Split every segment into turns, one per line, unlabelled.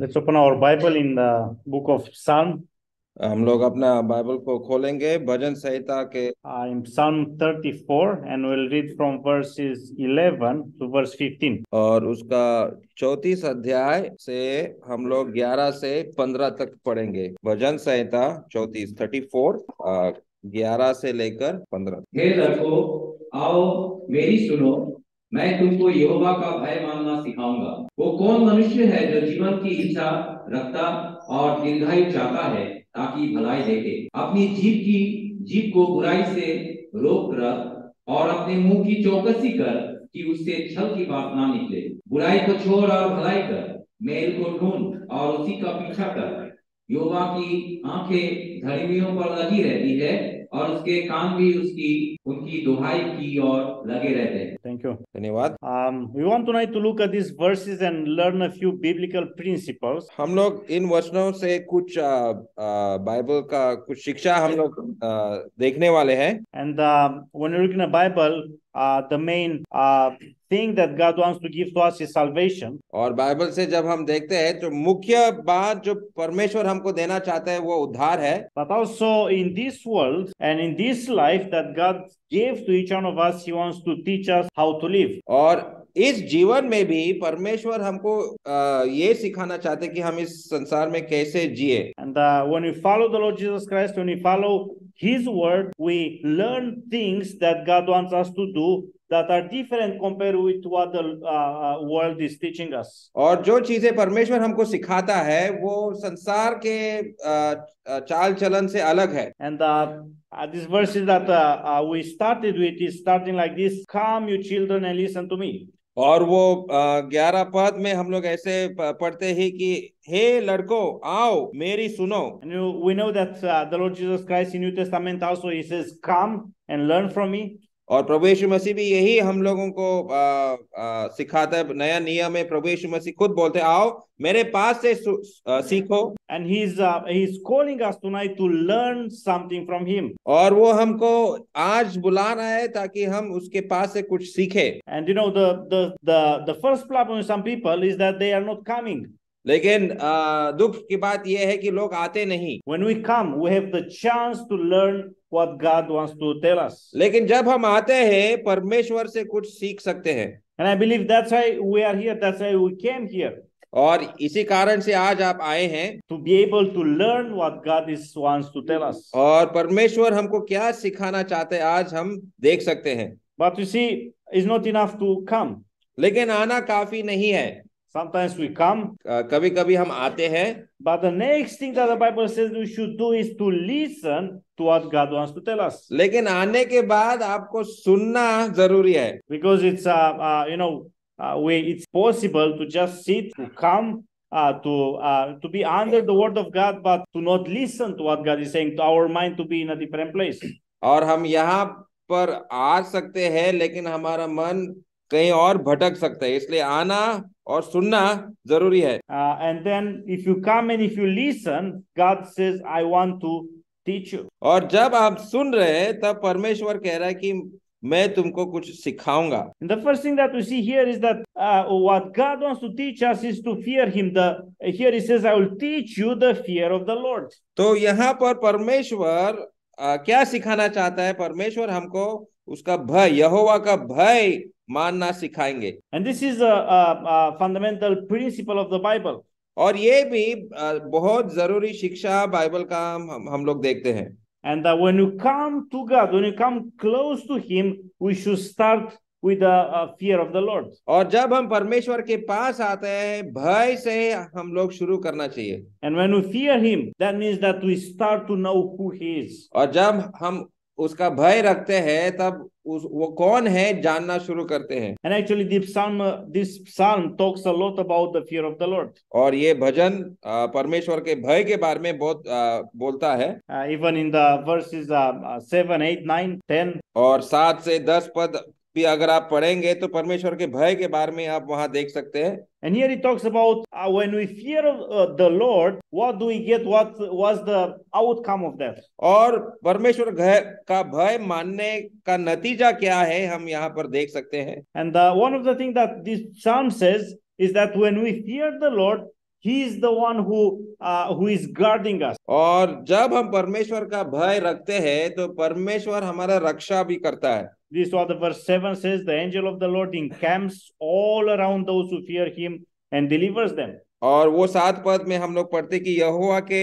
Let's open our Bible in the book of Psalm.
हम लोग अपना बाइबल को खोलेंगे भजन संहिता के
In Psalm 34, and we'll read from verses 11 to verse 15.
और उसका 34 अध्याय से हम लोग 11 से 15 तक पढ़ेंगे। भजन संहिता 34 11 से लेकर 15।
हे लड़को, आओ मेरी सुनो, मैं तुमको यहोवा का भय मानना सिखाऊंगा। वो कौन मनुष्य है जो जीवन की इच्छा रखता और दीर्घायु चाहता है, ताकि भलाई देखे। अपनी जीभ को बुराई से रोक रख और अपने मुंह की चौकसी कर कि उससे छल की बात ना निकले। बुराई को छोड़ और भलाई कर, मेल को ढूंढ और उसी का पीछा कर। यहोवा की आंखें धर्मियों पर लगी रहती है और उसके कान भी उनकी दुहाई की ओर लगे रहते हैं।
Thank you.
धन्यवाद।
We want tonight to look at these verses and learn a few biblical principles.
हम लोग इन वचनों से कुछ बाइबल का कुछ शिक्षा हम लोग देखने वाले हैं।
And when you look in the Bible, the main thing that God wants to give to us is salvation.
और बाइबल से जब हम देखते हैं तो मुख्य बात जो परमेश्वर हमको देना चाहता है वो उद्धार है।
But also in this world and in this life that God gave to each one of us, He wants to teach us how to live.
और इस जीवन में भी परमेश्वर हमको ये सिखाना चाहते हैं कि हम इस संसार में कैसे जिए।
And when we follow the Lord Jesus Christ, when we follow His word, we learn things that God wants us to do that are different compared with what the world is teaching us.
और जो चीजें परमेश्वर हमको सिखाता है वो संसार के चाल चलन से अलग है।
And these verses that we started with is starting like this: "Come, you children, and listen to me."
और वो 11 पद में हम लोग ऐसे पढ़ते हैं कि हे लड़कों आओ मेरी सुनो।
And we know that the Lord Jesus Christ in New Testament also He says, "Come and learn from me."
और प्रभु यीशु मसीह भी यही हम लोगों को सिखाता है। नया नियम में प्रभु यीशु मसीह खुद बोलते हैं आओ मेरे पास से सीखो।
And he's calling us tonight to learn something from Him.
और वो हमको आज बुला रहा है ताकि हम उसके पास से कुछ सीखे।
And you know the first problem with some people is that they are not coming.
लेकिन दुख की बात यह है कि लोग आते नहीं।
When we come, we have the chance to learn what God wants to tell us.
लेकिन जब हम आते हैं परमेश्वर से कुछ सीख सकते हैं।
And I believe that's why we are here. That's why we came here.
और इसी कारण से आज आप आए हैं
to be able to learn what God wants to tell us.
और परमेश्वर हमको क्या सिखाना चाहते हैं आज हम देख सकते हैं।
But you see, it's not enough to come.
लेकिन आना काफी नहीं है।
Sometimes we come,
कभी कभी हम आते हैं,
but the next thing that the Bible says we should do is to listen to what God wants to tell us.
लेकिन आने के बाद आपको सुनना जरूरी है।
Because it's it's possible to just sit, to come, to be under the word of God, but to not listen to what God is saying, to our mind to be in a different place.
और हम यहाँ पर आ सकते हैं लेकिन हमारा मन कहीं और भटक सकता है, इसलिए आना और सुनना जरूरी है।
And then if you come and if you listen, God says, I want to teach you.
और जब आप सुन रहे हैं तब परमेश्वर कह रहा है कि मैं तुमको कुछ सिखाऊंगा।
And the first thing that we see here is that what God wants to teach us is to fear Him. Here He says, I will teach you the fear of the Lord.
तो यहाँ पर परमेश्वर क्या सिखाना चाहता है? परमेश्वर हमको उसका भय, यहोवा का भय मानना सिखाएंगे।
And this is a fundamental principle of the Bible.
और ये भी बहुत जरूरी शिक्षा बाइबल का हम लोग देखते हैं।
And when you come to God, when you come close to Him, we should start with the fear of the Lord.
और जब हम परमेश्वर के पास आते हैं भय से हम लोग शुरू करना चाहिए।
And when we fear Him, that means that we start to know who He is.
और जब हम उसका भय रखते हैं तब वो कौन है जानना शुरू करते हैं।
And actually this psalm talks a lot about the fear of the Lord.
और ये भजन परमेश्वर के भय के बारे में बहुत बोलता है।
Even in the verses 7, 8, 9, 10.
और 7 से 10 पद भी अगर आप पढ़ेंगे तो परमेश्वर के भय के बारे में आप वहां देख सकते हैं।
And here he talks about when we fear the Lord, what do we get? What was the outcome of that?
और परमेश्वर का भय मानने का नतीजा क्या है हम यहाँ पर देख सकते हैं।
And one of the things that this psalm says is that when we fear the Lord, He is the one who is guarding us.
और जब हम परमेश्वर का भय रखते हैं तो परमेश्वर हमारा रक्षा भी करता है।
This is what the verse 7 says, the angel of the Lord encamps all around those who fear him and delivers them.
और वो 7 पद में हम लोग पढ़ते कि यहोवा के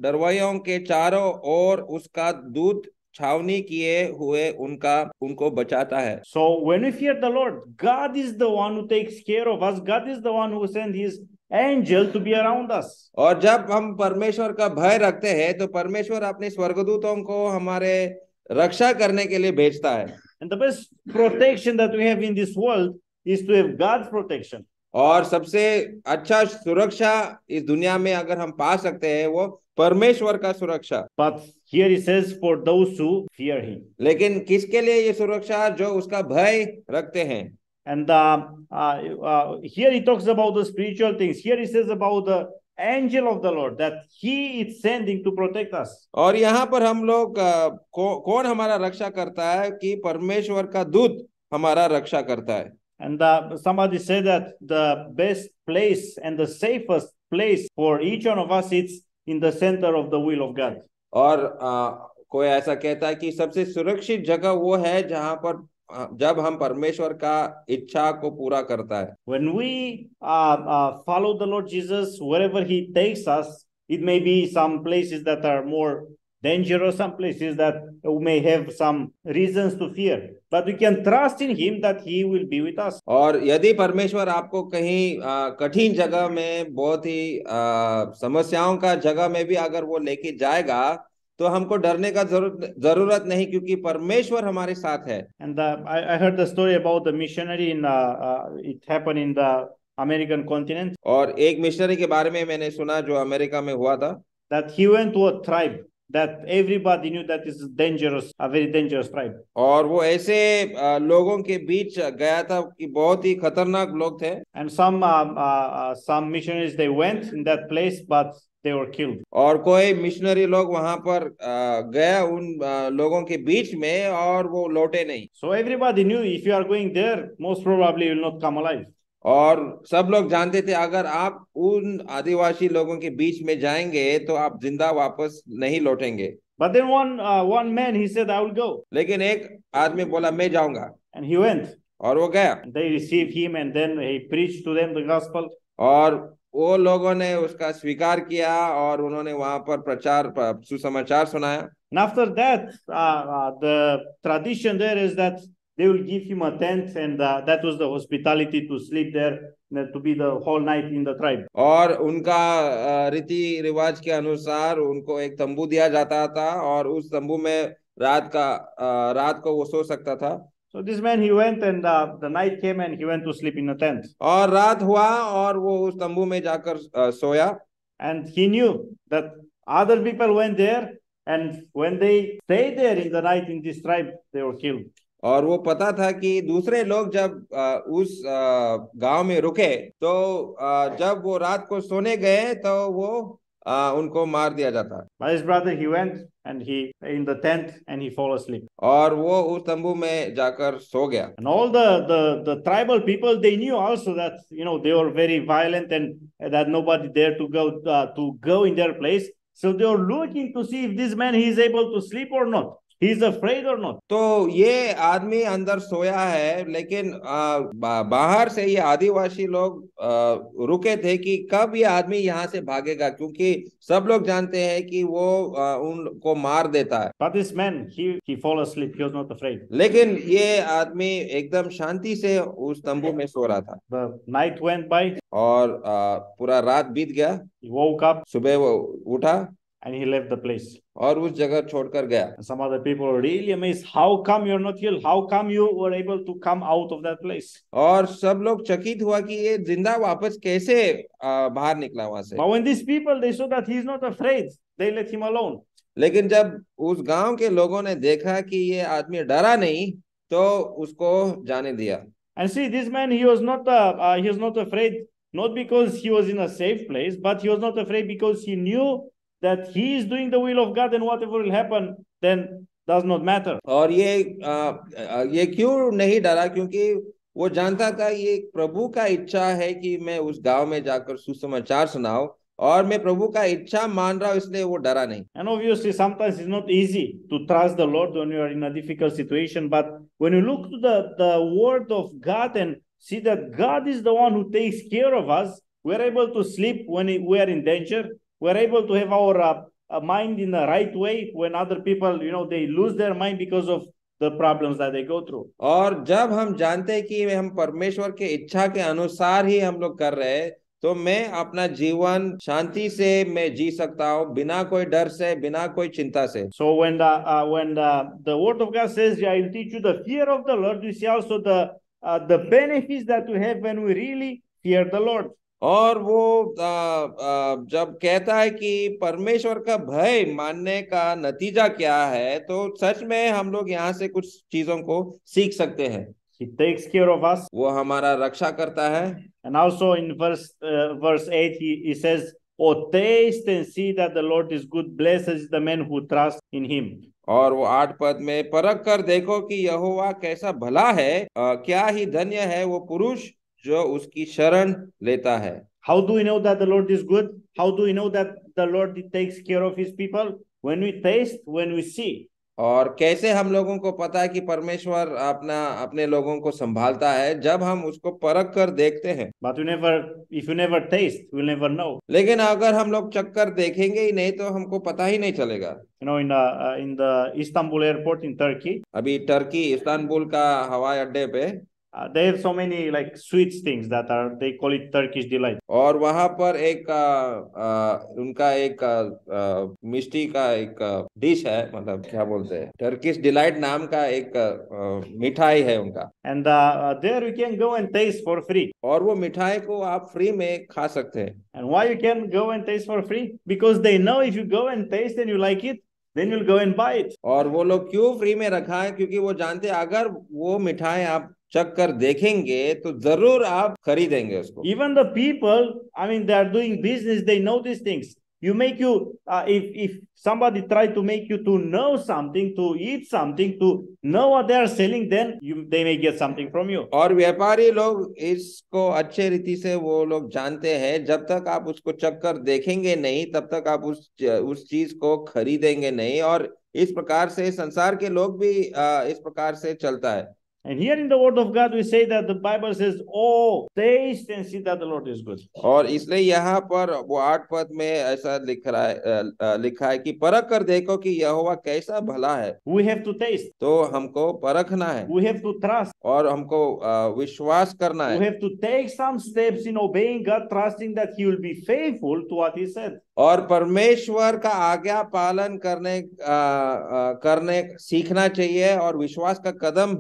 डरवाइयों के चारों ओर उसका दूत छावनी किए हुए उनको बचाता है।
So when we fear the Lord, God is the one who takes care of us. God is the one who sends his angel to be around us.
और जब हम परमेश्वर का भय रखते हैं तो परमेश्वर अपने स्वर्गदूतों को हमारे रक्षा करने के लिए भेजता है।
And the best protection that we have in this world is to have God's protection.
और सबसे अच्छा सुरक्षा इस दुनिया में अगर हम पा सकते हैं वो परमेश्वर का सुरक्षा।
But here he says for those who fear him.
लेकिन किसके लिए ये सुरक्षा? जो उसका भय रखते हैं।
And here he talks about the spiritual things. Here he says about the angel of the Lord, that he is sending to protect us.
और यहाँ पर हम लोग कौन हमारा रक्षा करता है कि परमेश्वर का दूत हमारा रक्षा करता है।
And somebody said that the best place and the safest place for each one of us is in the center of the will of God.
और कोई ऐसा कहता है कि सबसे सुरक्षित जगह वो है जहां पर जब हम परमेश्वर का इच्छा को पूरा करता है।
When we follow the Lord Jesus, wherever he takes us, it may be some places that are more dangerous, some places that we may have some reasons to fear, but we can trust in him that he will be with us.
और यदि परमेश्वर आपको कहीं कठिन जगह में, बहुत ही समस्याओं का जगह में भी अगर वो लेके जाएगा तो हमको डरने का जरूरत नहीं, क्योंकि परमेश्वर हमारे साथ है।
And I heard the story about the missionary in it happened in the American continent.
और एक मिशनरी के बारे में मैंने सुना जो अमेरिका में हुआ था।
That he went to a tribe that everybody knew that is dangerous, a very dangerous tribe.
और वो ऐसे लोगों के बीच गया था कि बहुत ही खतरनाक लोग थे।
And some missionaries, they went in that place, but they were killed.
और कोई मिशनरी लोग वहां पर गया उन लोगों के बीच में और वो लौटे नहीं।
So everybody knew if you are going there, most probably you will not come alive.
और सब लोग जानते थे अगर आप उन आदिवासी लोगों के बीच में जाएंगे तो आप जिंदा वापस नहीं लौटेंगे।
But then one man, he said, I will go.
लेकिन एक आदमी बोला मैं जाऊंगा,
And he went.
और वो गया।
And they received him, and then he preached to them the gospel.
और वो लोगों ने उसका स्वीकार किया और उन्होंने वहां पर सुसमाचार सुनाया।
And after that, the tradition there is that they will give him a tent, and that was the hospitality to sleep there, to be the whole night in the tribe.
और उनका रीति रिवाज के अनुसार उनको एक तंबू दिया जाता था और उस तंबू में रात को वो सो सकता था।
So this man, he went, and the night came, and he went to sleep in a tent.
और रात हुआ और वो उस तंबू में जाकर सोया।
And he knew that other people went there, and when they stayed there in the night in this tribe, they were killed.
और वो पता था कि दूसरे लोग जब उस गांव में रुके तो जब वो रात को सोने गए तो वो उनको मार दिया जाता।
But his brother, he went, and he in the tent, and he fell asleep.
और वो उस तंबू में जाकर सो गया।
And all the tribal people, they knew also that they were very violent, and that nobody dared to go in their place. So they were looking to see if this man, he is able to sleep or not. He is afraid or not.
तो ये आदमी अंदर सोया है, लेकिन बाहर से ये आदिवासी लोग रुके थे कि कब ये आदमी यहाँ से भागेगा, क्योंकि सब लोग जानते हैं कि वो उनको मार देता है।
But this man, he fall asleep. He was not afraid.
लेकिन ये आदमी एकदम शांति से उस तंबू में सो रहा था।
The night went by.
और पूरा रात बीत गया।
He woke up.
सुबह वो उठा
and he left the place.
और उस जगह छोड़कर गया।
And some other people were really amazed. How come you're not killed? How come you were able to come out of that place?
और सब लोग चकित हुआ कि ये जिंदा वापस कैसे बाहर निकला वहां से।
But when these people, they saw that he's not afraid, they let him alone.
लेकिन जब उस गांव के लोगों ने देखा कि ये आदमी डरा नहीं तो उसको जाने दिया।
And see, this man, he was not afraid, not because he was in a safe place, but he was not afraid because he knew that he is doing the will of God, and whatever will happen then does not matter.
और ये क्यों नहीं डरा, क्योंकि वो जानता था ये प्रभु का इच्छा है कि मैं उस गांव में जाकर सुसमाचार सुनाऊं, और मैं प्रभु का इच्छा मान रहा हूं, इसलिए वो डरा नहीं।
And obviously, sometimes it's not easy to trust the Lord when you are in a difficult situation. But when you look to the word of God and see that God is the one who takes care of us, we're able to sleep when we are in danger. We're able to have our mind in the right way when other people, they lose their mind because of the problems that they go through.
और जब हम जानते हैं कि हम परमेश्वर के इच्छा के अनुसार ही हम लोग कर रहे हैं, तो मैं अपना जीवन शांति से मैं जी सकता हूँ, बिना कोई डर से, बिना कोई चिंता से।
So when the word of God says, "I will teach you the fear of the Lord," we see also the benefits that we have when we really fear the Lord.
और वो जब कहता है कि परमेश्वर का भय मानने का नतीजा क्या है, तो सच में हम लोग यहाँ से कुछ चीजों को सीख सकते हैं।
He takes care of us.
वो हमारा रक्षा करता है।
And also in verse 8, he says, "Oh, taste and see that the Lord is good. Blessed is the man who trusts in him."
और वो 8 पद में, परख कर देखो कि यहोवा कैसा भला है, क्या ही धन्य है वो पुरुष जो उसकी शरण लेता है।
How do we know that the Lord is good? How do we know that the Lord takes care of his people? When we taste, when we see.
और कैसे हम लोगों को पता है कि परमेश्वर अपने लोगों को संभालता है? जब हम उसको परख कर देखते हैं।
But if you never taste, you will never know.
लेकिन अगर हम लोग चक्कर देखेंगे ही नहीं, तो हमको पता ही नहीं चलेगा।
In the Istanbul airport in Turkey,
अभी टर्की इस्तांबुल का हवाई अड्डे पे
they have so many like sweet things they call it Turkish delight.
और वहां पर एक उनका एक मिष्टी का एक डिश है, मतलब क्या बोलते हैं, टर्किश डिलाइट नाम का एक मिठाई है उनका।
And there you can go and taste for free.
और वो मिठाई को आप फ्री में खा सकते हैं।
And why you can go and taste for free? Because they know if you go and taste and you like it, then you'll go and buy it.
और वो लोग क्यों फ्री में रखा है? क्योंकि वो जानते हैं अगर वो मिठाई आप चख कर देखेंगे तो जरूर आप खरीदेंगे उसको।
Even the people, I mean, they are doing business, they know these things. If somebody try to make you to know something, to eat something, to know what they are selling, then they may get something from you.
और व्यापारी लोग इसको अच्छे रीति से वो लोग जानते हैं, जब तक आप उसको चख कर देखेंगे नहीं, तब तक आप उस चीज को खरीदेंगे नहीं। और इस प्रकार से संसार के लोग भी इस प्रकार से चलता है।
And here in the word of God, we say that the Bible says, "Oh, taste and see that the Lord is good."
और इसलिए यहाँ पर वो 8 पद में ऐसा लिखा है कि परख कर देखो कि यहोवा कैसा भला है।
We have to taste.
तो हमको परखना है।
We have to trust.
और हमको विश्वास करना है।
We have to take some steps in obeying God, trusting that He will be faithful to what He said.
और परमेश्वर का आज्ञा पालन करने सीखना चाहिए और विश्वास का कदम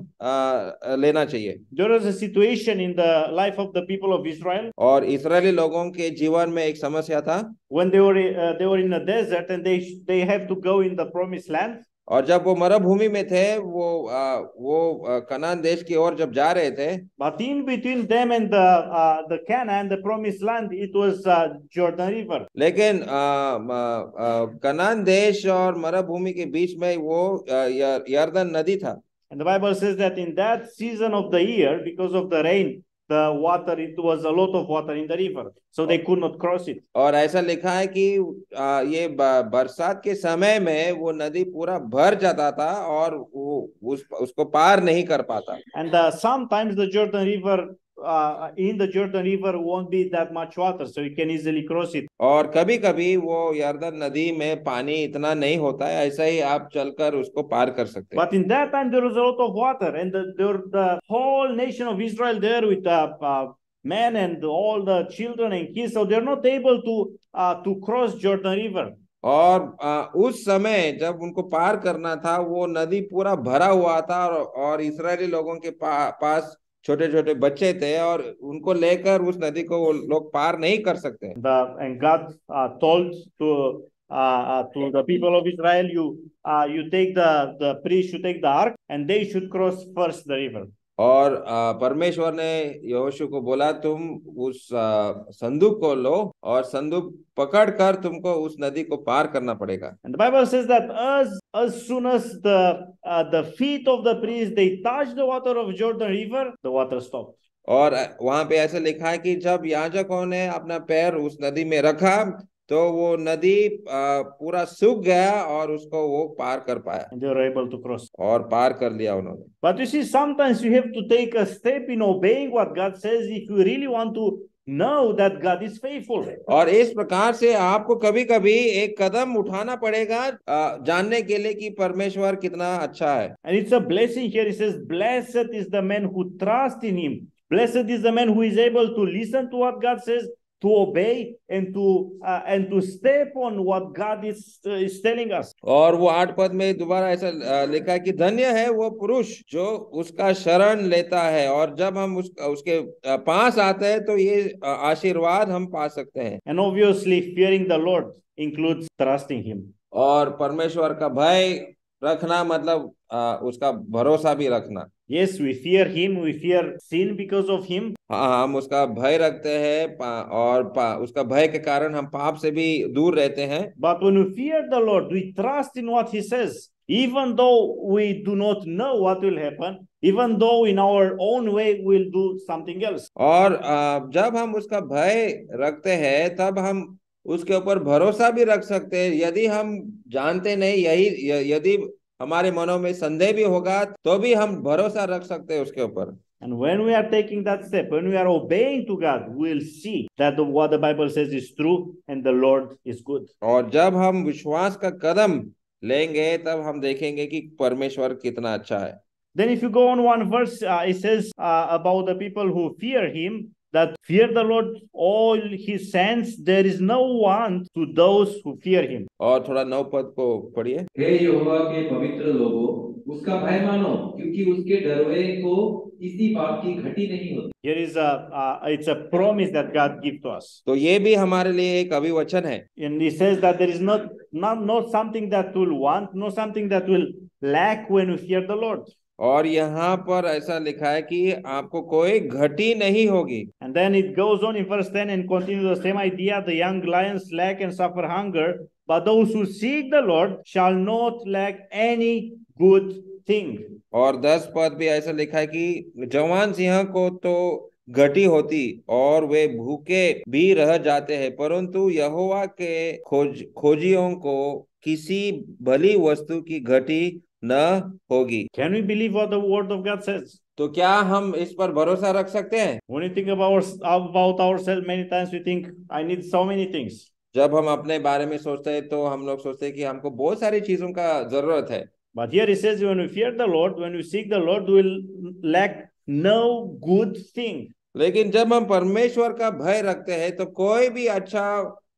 लेना चाहिए।
There was a situation in the life of the people of Israel
और इस्राएली लोगों के जीवन में एक समस्या था।
when they were in a desert and they have to go in the promised land.
और जब वो मरुभूमि में थे, वो कनान देश की ओर जब जा रहे थे,
But in between them and the Canaan, the promised land, it was Jordan River.
लेकिन कनान देश और मरुभूमि के बीच में वो यरदन नदी था।
And the Bible says that in that season of the year, because of the rain, it was a lot of water in the river, so they could not cross it.
और ऐसा लिखा है कि ये बरसात के समय में वो नदी पूरा भर जाता था और वो उसको पार नहीं कर पाता।
And sometimes in the Jordan River won't be that much water, so you can easily cross it.
और कभी कभी वो यरदन नदी में पानी इतना नहीं होता है, ऐसा ही आप चलकर उसको पार कर सकते हैं।
But in that time there was a lot of water, and the whole nation of Israel there with men and all the children and kids, so they're not able to cross Jordan River.
और उस समय जब उनको पार करना था, वो नदी पूरा भरा हुआ था और इस्राएली लोगों के पास छोटे छोटे बच्चे थे और उनको लेकर उस नदी को वो लोग पार नहीं कर सकते।
And God told to the people of Israel, you take the priest should take the ark and they should cross first the river.
और परमेश्वर ने यहोशू को बोला, तुम उस संदूक को लो और संदूक पकड़कर तुमको उस नदी को पार करना पड़ेगा।
And the Bible says that as soon as the feet of the priest they touched the water of Jordan River, the water stopped.
और वहां पे ऐसा लिखा है कि जब याजकों ने अपना पैर उस नदी में रखा तो वो नदी पूरा सूख गया और उसको वो पार कर पाया
And they were able to cross.
और पार कर लिया उन्होंने।
But you see, sometimes you have to take a step in obeying what God says if you really want to know that God is faithful.
और इस प्रकार से आपको कभी कभी एक कदम उठाना पड़ेगा जानने के लिए कि परमेश्वर कितना अच्छा है।
And it's a blessing here. It says, blessed is the man who trusts in him. Blessed is the man who is able to listen to what God says, to obey, and to step on what God is telling us.
और वो 8 पद में दोबारा ऐसा लिखा है कि धन्य है वो पुरुष जो उसका शरण लेता है, और जब हम उसके पास आते हैं तो ये आशीर्वाद हम पा सकते हैं।
And obviously, fearing the Lord includes trusting him.
और परमेश्वर का भय रखना मतलब उसका भरोसा भी रखना।
Yes, we fear him, we fear sin because of him.
हाँ, हम उसका भय रखते हैं और उसका भय के कारण हम पाप से भी दूर रहते हैं।
But when we fear the Lord, we trust in what he says, even though we do not know what will happen, even though in our own way we'll do something else.
और जब हम उसका भय रखते हैं तब हम उसके ऊपर भरोसा भी रख सकते हैं। यदि हम जानते नहीं, यदि हमारे मनों में संदेह भी होगा तो भी हम भरोसा रख सकते हैं उसके ऊपर।
And when we are taking that step, when we are obeying to God, we'll see that what the Bible says is true and the Lord is good.
और जब हम विश्वास का कदम लेंगे तब हम देखेंगे कि परमेश्वर कितना अच्छा है।
Then if you go on one verse, it says about the people who fear him, that fear the Lord all his saints, there is no want to those who fear him.
और थोड़ा 9 पद को पढ़िए।
हे यहोवा के पवित्र लोगों, उसका भय मानो, क्योंकि उसके डरोए को किसी पाप की घटी नहीं होती।
Here is it's a promise that God gives to us.
तो ये भी हमारे लिए एक अभिवचन है।
And he says that there is not something that will want, not something that will lack when we fear the Lord.
और यहाँ पर ऐसा लिखा है कि आपको कोई घटी नहीं होगी।
And then it goes on in verse 10 and continues the same idea. The young lions lack and suffer hunger, but those who seek the Lord shall not lack any good thing.
और 10 पद भी ऐसा लिखा है कि जवान सिंह को तो घटी होती और वे भूखे भी रह जाते हैं, परंतु यहोवा के खोजियों को किसी भली वस्तु की घटी न होगी।
Can we believe what the word of God says?
तो क्या हम इस पर भरोसा रख सकते हैं?
When we think about ourselves, many times we think, I need so many things.
जब हम अपने बारे में सोचते हैं तो हम लोग सोचते हैं कि हमको बहुत सारी चीजों का जरूरत है।
But here it says, when we fear the Lord, when we seek the Lord, we will lack no good thing.
लेकिन जब हम परमेश्वर का भय रखते हैं तो कोई भी अच्छा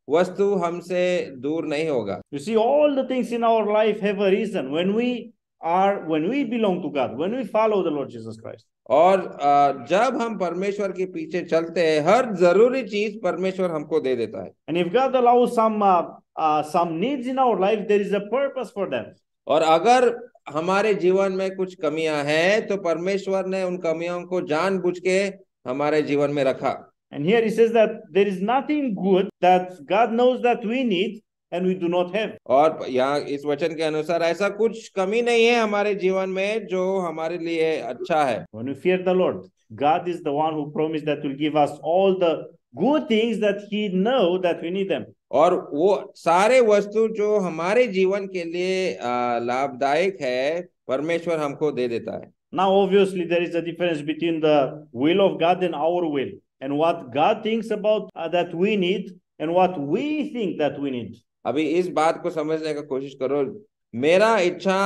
वस्तु हमसे दूर नहीं होगा।
You see, all the things in our life have a reason. When we belong to God, when we follow the Lord Jesus Christ.
और जब हम परमेश्वर के पीछे चलते हैं, हर जरूरी चीज परमेश्वर हमको दे देता है।
And if God allows some needs in our life, there is a purpose for them.
और अगर हमारे जीवन में कुछ कमियां हैं तो परमेश्वर ने उन कमियों को जानबूझ के हमारे जीवन में रखा।
And here he says that there is nothing good that God knows that we need and we do not have.
और यहाँ इस वचन के अनुसार ऐसा कुछ कमी नहीं है हमारे जीवन में जो हमारे लिए अच्छा है।
When we fear the Lord, God is the one who promised that will give us all the good things that he knows that we need them.
और वो सारे वस्तु जो हमारे जीवन के लिए लाभदायक है परमेश्वर हमको दे देता है।
Now obviously there is a difference between the will of God and our will, and what God thinks about that we need and what we think that we need.
अभी इस बात को समझने का कोशिश करो। मेरा इच्छा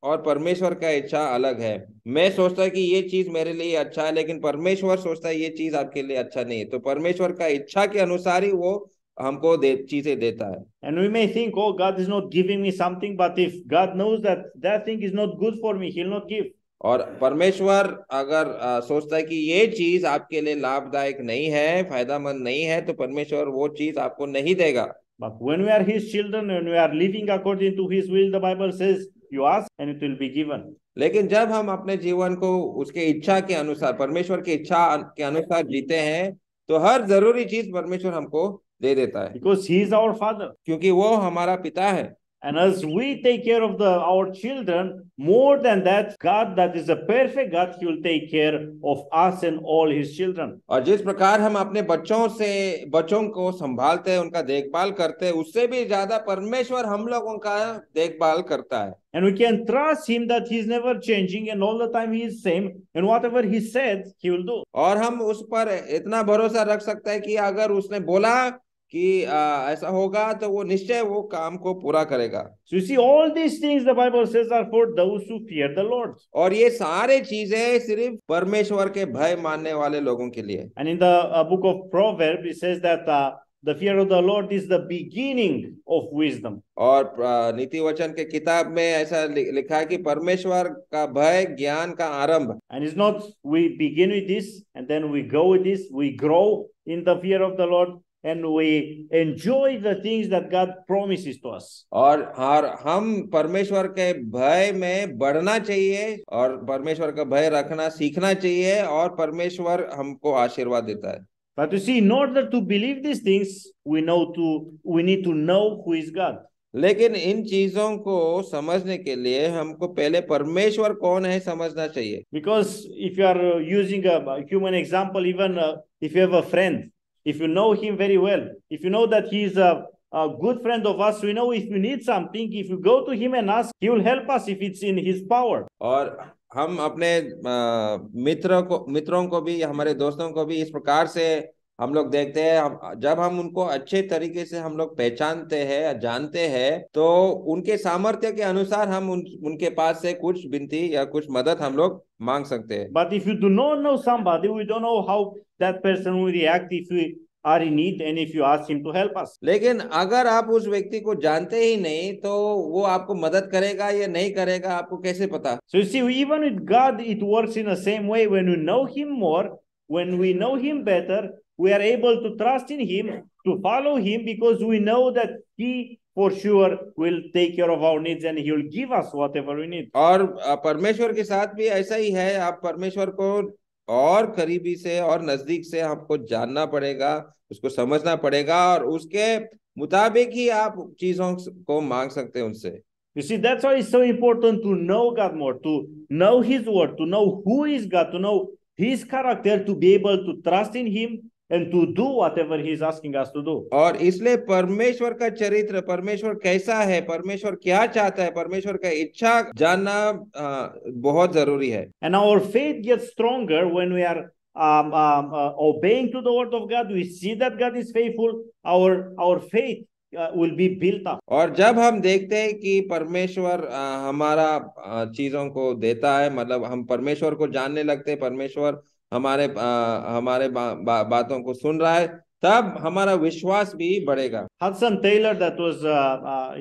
और परमेश्वर का इच्छा अलग है। मैं सोचता है कि ये चीज मेरे लिए अच्छा है, लेकिन परमेश्वर सोचता है ये चीज आपके लिए अच्छा नहीं है। तो परमेश्वर का इच्छा के अनुसार ही वो हमको चीजें देता है।
And we may think, oh, God is not giving me something, but if God knows that that thing is not good for me, he'll not give.
और परमेश्वर अगर सोचता है कि ये चीज आपके लिए लाभदायक नहीं है, फायदामंद नहीं है, तो परमेश्वर वो चीज आपको नहीं देगा।
But when we are his children, when we are living according to his will, the Bible says you ask and it will be given.
लेकिन जब हम अपने जीवन को उसके इच्छा के अनुसार, परमेश्वर की इच्छा के अनुसार जीते हैं, तो हर जरूरी चीज परमेश्वर हमको दे देता है,
Because He is our Father.
क्योंकि वो हमारा पिता है।
And as we take care of our children, more than that, God, that is a perfect God, He will take care of us and all His children.
और जिस प्रकार हम अपने बच्चों को संभालते हैं, उनका देखभाल करते हैं, उससे भी ज्यादा परमेश्वर हम लोगों का देखभाल करता है।
And we can trust Him that He is never changing and all the time He is same, and whatever He said, He will do.
और हम उस पर इतना भरोसा रख सकते हैं कि अगर उसने बोला कि ऐसा होगा, तो वो निश्चय वो काम को पूरा करेगा।
So you see, all these things the Bible says are for those who fear the Lord.
और ये सारे चीजें सिर्फ परमेश्वर के भय मानने वाले लोगों के लिए।
And in the book of Proverbs, it says that the fear of the Lord is the beginning of wisdom.
और नीति वचन के किताब में ऐसा लिखा है कि परमेश्वर का भय ज्ञान का आरंभ।
And it's not we begin with this and then we go with this, we grow in the fear of the Lord and we enjoy the things that God promises to us.
और हम परमेश्वर के भय में बढ़ना चाहिए और परमेश्वर का भय रखना सीखना चाहिए, और परमेश्वर हमको आशीर्वाद देता है।
But you see, in order to believe these things, we need to know who is God.
लेकिन इन चीजों को समझने के लिए हमको पहले परमेश्वर कौन है समझना चाहिए।
Because if you are using a human example, even if you have a friend, if you know him very well, if you know that he is a good friend of us, we know if you need something, if you go to him and ask, he will help us if it's in his power.
और हम अपने मित्रों को भी, हमारे दोस्तों को भी इस प्रकार से हम लोग देखते हैं। जब हम उनको अच्छे तरीके से हम लोग पहचानते हैं, जानते हैं, तो उनके सामर्थ्य के अनुसार हम उनके पास से कुछ विनती या कुछ मदद हम लोग मांग सकते हैं।
But if you do not know somebody, we don't know how that person will react if we are in need and if you ask him to help us.
लेकिन अगर आप उस व्यक्ति को जानते ही नहीं, तो वो आपको मदद करेगा या नहीं करेगा, आपको कैसे पता?
So you see, even with God, it works in the same way. When we know him more, when we know him better, we are able to trust in him, to follow him, because we know that he for sure will take care of our needs and he will give us whatever we need.
और परमेश्वर के साथ भी ऐसा ही है। आप परमेश्वर को और करीबी से और नजदीक से आपको जानना पड़ेगा, उसको समझना पड़ेगा, और उसके मुताबिक ही आप चीजों को मांग सकते हैं उनसे।
You see, that's why it's so important to know God more, to know his word, to know who is God, to know his character, to be able to trust in him and to do whatever he is asking us to do.
और इसलिए परमेश्वर का चरित्र, परमेश्वर कैसा है, परमेश्वर क्या चाहता है, परमेश्वर का इच्छा जानना बहुत जरूरी है।
And our faith gets stronger when we are obeying to the word of God. We see that God is faithful. Our faith will be built up.
और जब हम देखते हैं कि परमेश्वर हमारा चीजों को देता है, मतलब हम परमेश्वर को जानने लगते हैं, परमेश्वर हमारे बातों को सुन रहा है, तब हमारा विश्वास भी बढ़ेगा।
Hudson Taylor, that was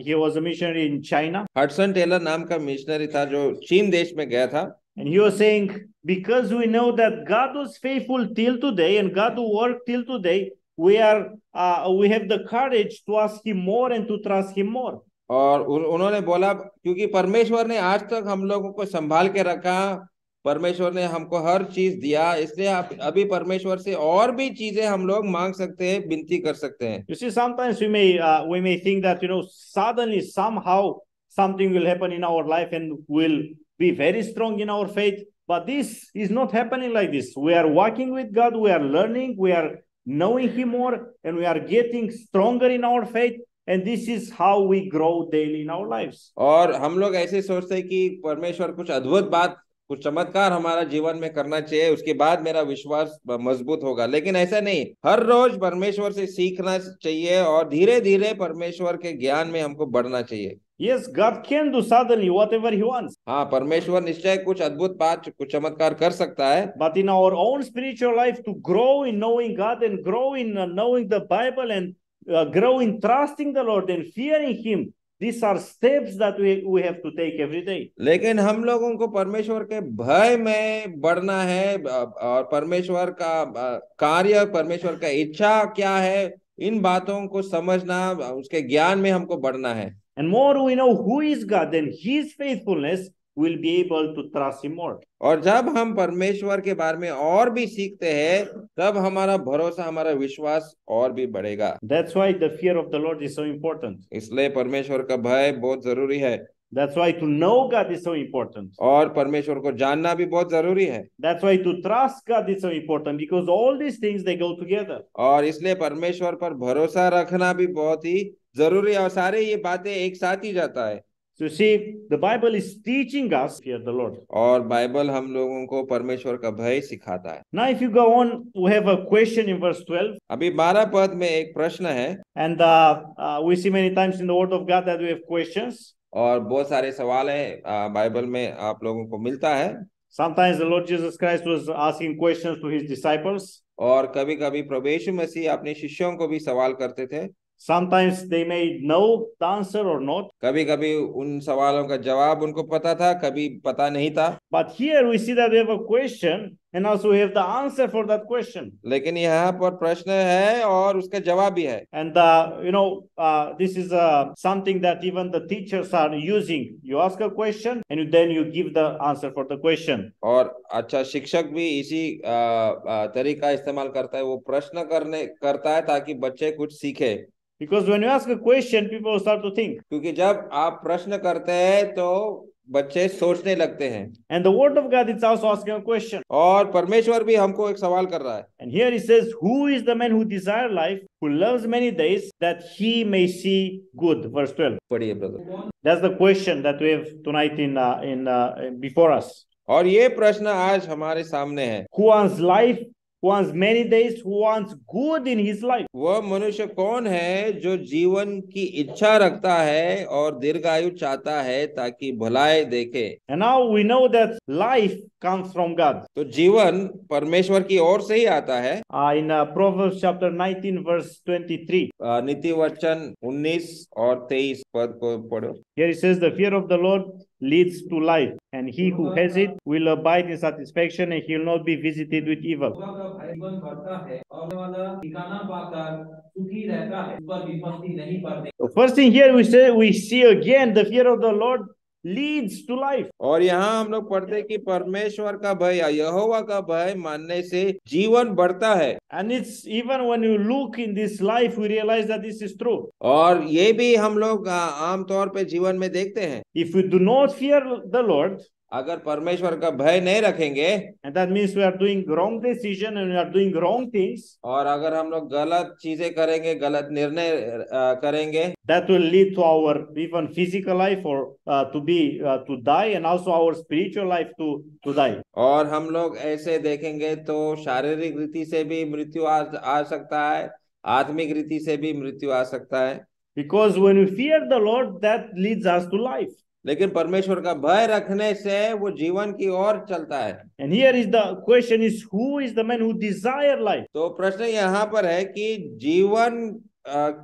he was a missionary in China.
Hudson Taylor नाम का मिशनरी था जो चीन देश में गया था।
And he was saying, because we know that God was faithful till today and God worked till today, we have the courage to ask him more and to trust him more.
और उन्होंने बोला, क्योंकि परमेश्वर ने आज तक हम लोगों को संभाल के रखा, परमेश्वर ने हमको हर चीज दिया, इसलिए अभी परमेश्वर से और भी चीजें हम लोग मांग सकते हैं, विनती कर सकते हैं।
You see, sometimes we may think that, suddenly somehow something will happen in our life and we'll be very strong in our faith, but this is not happening like this. We are walking with God, we are learning, we are knowing him more, and we are getting stronger in our faith, and this is how we grow daily in our lives.
और हम लोग ऐसे सोचते हैं कि परमेश्वर कुछ अद्भुत बात, कुछ चमत्कार हमारा जीवन में करना चाहिए, उसके बाद मेरा विश्वास मजबूत होगा, लेकिन ऐसा नहीं। हर रोज परमेश्वर से सीखना चाहिए और धीरे धीरे परमेश्वर के ज्ञान में हमको बढ़ना चाहिए।
Yes, God can do suddenly whatever he wants.
हाँ, परमेश्वर निश्चय कुछ अद्भुत बात, कुछ चमत्कार कर सकता है।
But in our own spiritual life, to grow in knowing God and grow in knowing the Bible and grow in trusting the Lord and fearing him, these are steps that we have to take every day.
लेकिन हम लोगों को परमेश्वर के भय में बढ़ना है, और परमेश्वर का कार्य, परमेश्वर का इच्छा क्या है, इन बातों को समझना, उसके ज्ञान में हमको बढ़ना है।
And more we know who is God, then His faithfulness will be able to trust Him more.
और जब हम परमेश्वर के बारे में और भी सीखते हैं, तब हमारा भरोसा, हमारा विश्वास और भी बढ़ेगा।
That's why the fear of the Lord is so important.
इसलिए परमेश्वर का भय बहुत जरूरी है।
That's why to know God is so important.
और परमेश्वर को जानना भी बहुत जरूरी है।
That's why to trust God is so important, because all these things they go together.
और इसलिए परमेश्वर पर भरोसा रखना भी बहुत ही जरूरी है, और सारे ये बातें एक साथ ही जाता है।
So see, the Bible is teaching us fear the Lord.
और बाइबल हम लोगों को परमेश्वर का भय सिखाता है।
Now if you go on, we have a question in verse 12.
अभी 12 पद में एक प्रश्न है,
And we see many times in the Word of God that we have questions.
और बहुत सारे सवाल हैं बाइबल में आप लोगों को मिलता है।
Sometimes the Lord Jesus Christ was asking questions to His disciples.
और कभी कभी प्रभु यीशु मसीह अपने शिष्यों को भी सवाल करते थे।
Sometimes they may know the answer or not.
कभी कभी उन सवालों का जवाब उनको पता था, कभी पता नहीं था।
But here we see that we have a question and also we have the answer for that question.
लेकिन यहाँ पर प्रश्न है और उसका जवाब भी है।
And this is something that even the teachers are using. You ask a question and then you give the answer for the question.
और अच्छा शिक्षक भी इसी तरीका इस्तेमाल करता है, वो प्रश्न करता है ताकि बच्चे कुछ सीखे।
Because when you ask a question, people start to think.
क्योंकि जब आप प्रश्न करते हैं तो बच्चे सोचने लगते हैं।
And the Word of God is also asking a question.
और परमेश्वर भी हमको एक सवाल कर रहा है।
And here he says, who is the man who desires life, who loves many days, that he may see good? Verse 12.
पढ़िए brother.
That's the question that we have tonight in before us.
और ये प्रश्न आज हमारे सामने है।
Who wants life? Who wants many days? Who wants good in his life?
वह मनुष्य कौन है जो जीवन की इच्छा रखता है और दीर्घायु चाहता है ताकि भलाई देखे।
And now we know that life comes from God.
तो जीवन परमेश्वर की ओर से ही आता है।
In Proverbs chapter 19 verse 23.
नीति वचन 19 और 23 पद को पढ़ो।
Here it says, the fear of the Lord leads to life, and he who has it will abide in satisfaction, and he will not be visited with evil. The first thing here we see again, the fear of the Lord leads to life.
और यहाँ हम लोग पढ़ते हैं कि परमेश्वर का भय, यहोवा का भय मानने से जीवन बढ़ता है।
And it's even when you look in this life, we realize that this is true.
और ये भी हम लोग आमतौर पे जीवन में देखते हैं।
If we do not fear the Lord,
अगर परमेश्वर का भय नहीं रखेंगे,
and that means we are doing wrong decision and we are doing wrong things,
और अगर हम लोग गलत चीजें करेंगे, गलत निर्णय करेंगे,
that will lead to our even physical life or to die, and also our spiritual life to die.
और हम लोग ऐसे देखेंगे तो शारीरिक रीति से भी मृत्यु आ सकता है, आत्मिक रीति से भी मृत्यु आ सकता है।
Because when we fear the Lord, that leads us to life.
लेकिन परमेश्वर का भय रखने से वो जीवन की ओर चलता है।
And here is the question is, who is the man who desire life?
तो प्रश्न यहाँ पर है कि जीवन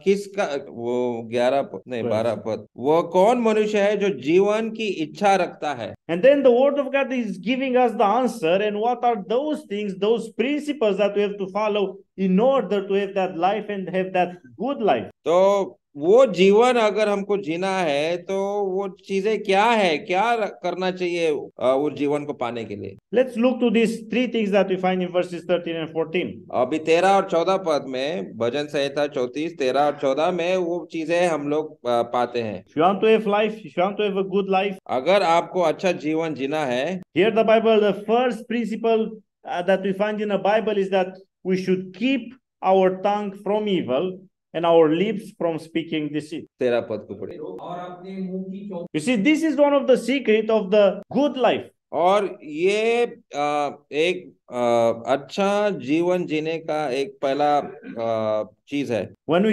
किसका, वो 11 पद नहीं 12 पद, वो कौन मनुष्य है जो जीवन की इच्छा रखता है।
And then the word of God is giving us the answer, and what are those things, those principles that we have to follow in order to have that life and have that good life.
तो वो जीवन अगर हमको जीना है तो वो चीजें क्या है, क्या करना चाहिए वो जीवन को पाने के लिए।
Let's look to these three things that we find in verses 13 and 14.
अभी 13 और 14 पद में, भजन संहिता 34 13 और 14 में वो चीजें हम लोग पाते हैं।
If you want to have life, if you want to have a good life,
अगर आपको अच्छा जीवन जीना है,
here the Bible, the first principle that we find in the Bible is that we should keep our tongue from evil and our lips from speaking deceit.
13 पद को पढ़े।
You see, this is one of the secret of the good life.
और ये एक अच्छा जीवन जीने का एक पहला चीज है।
When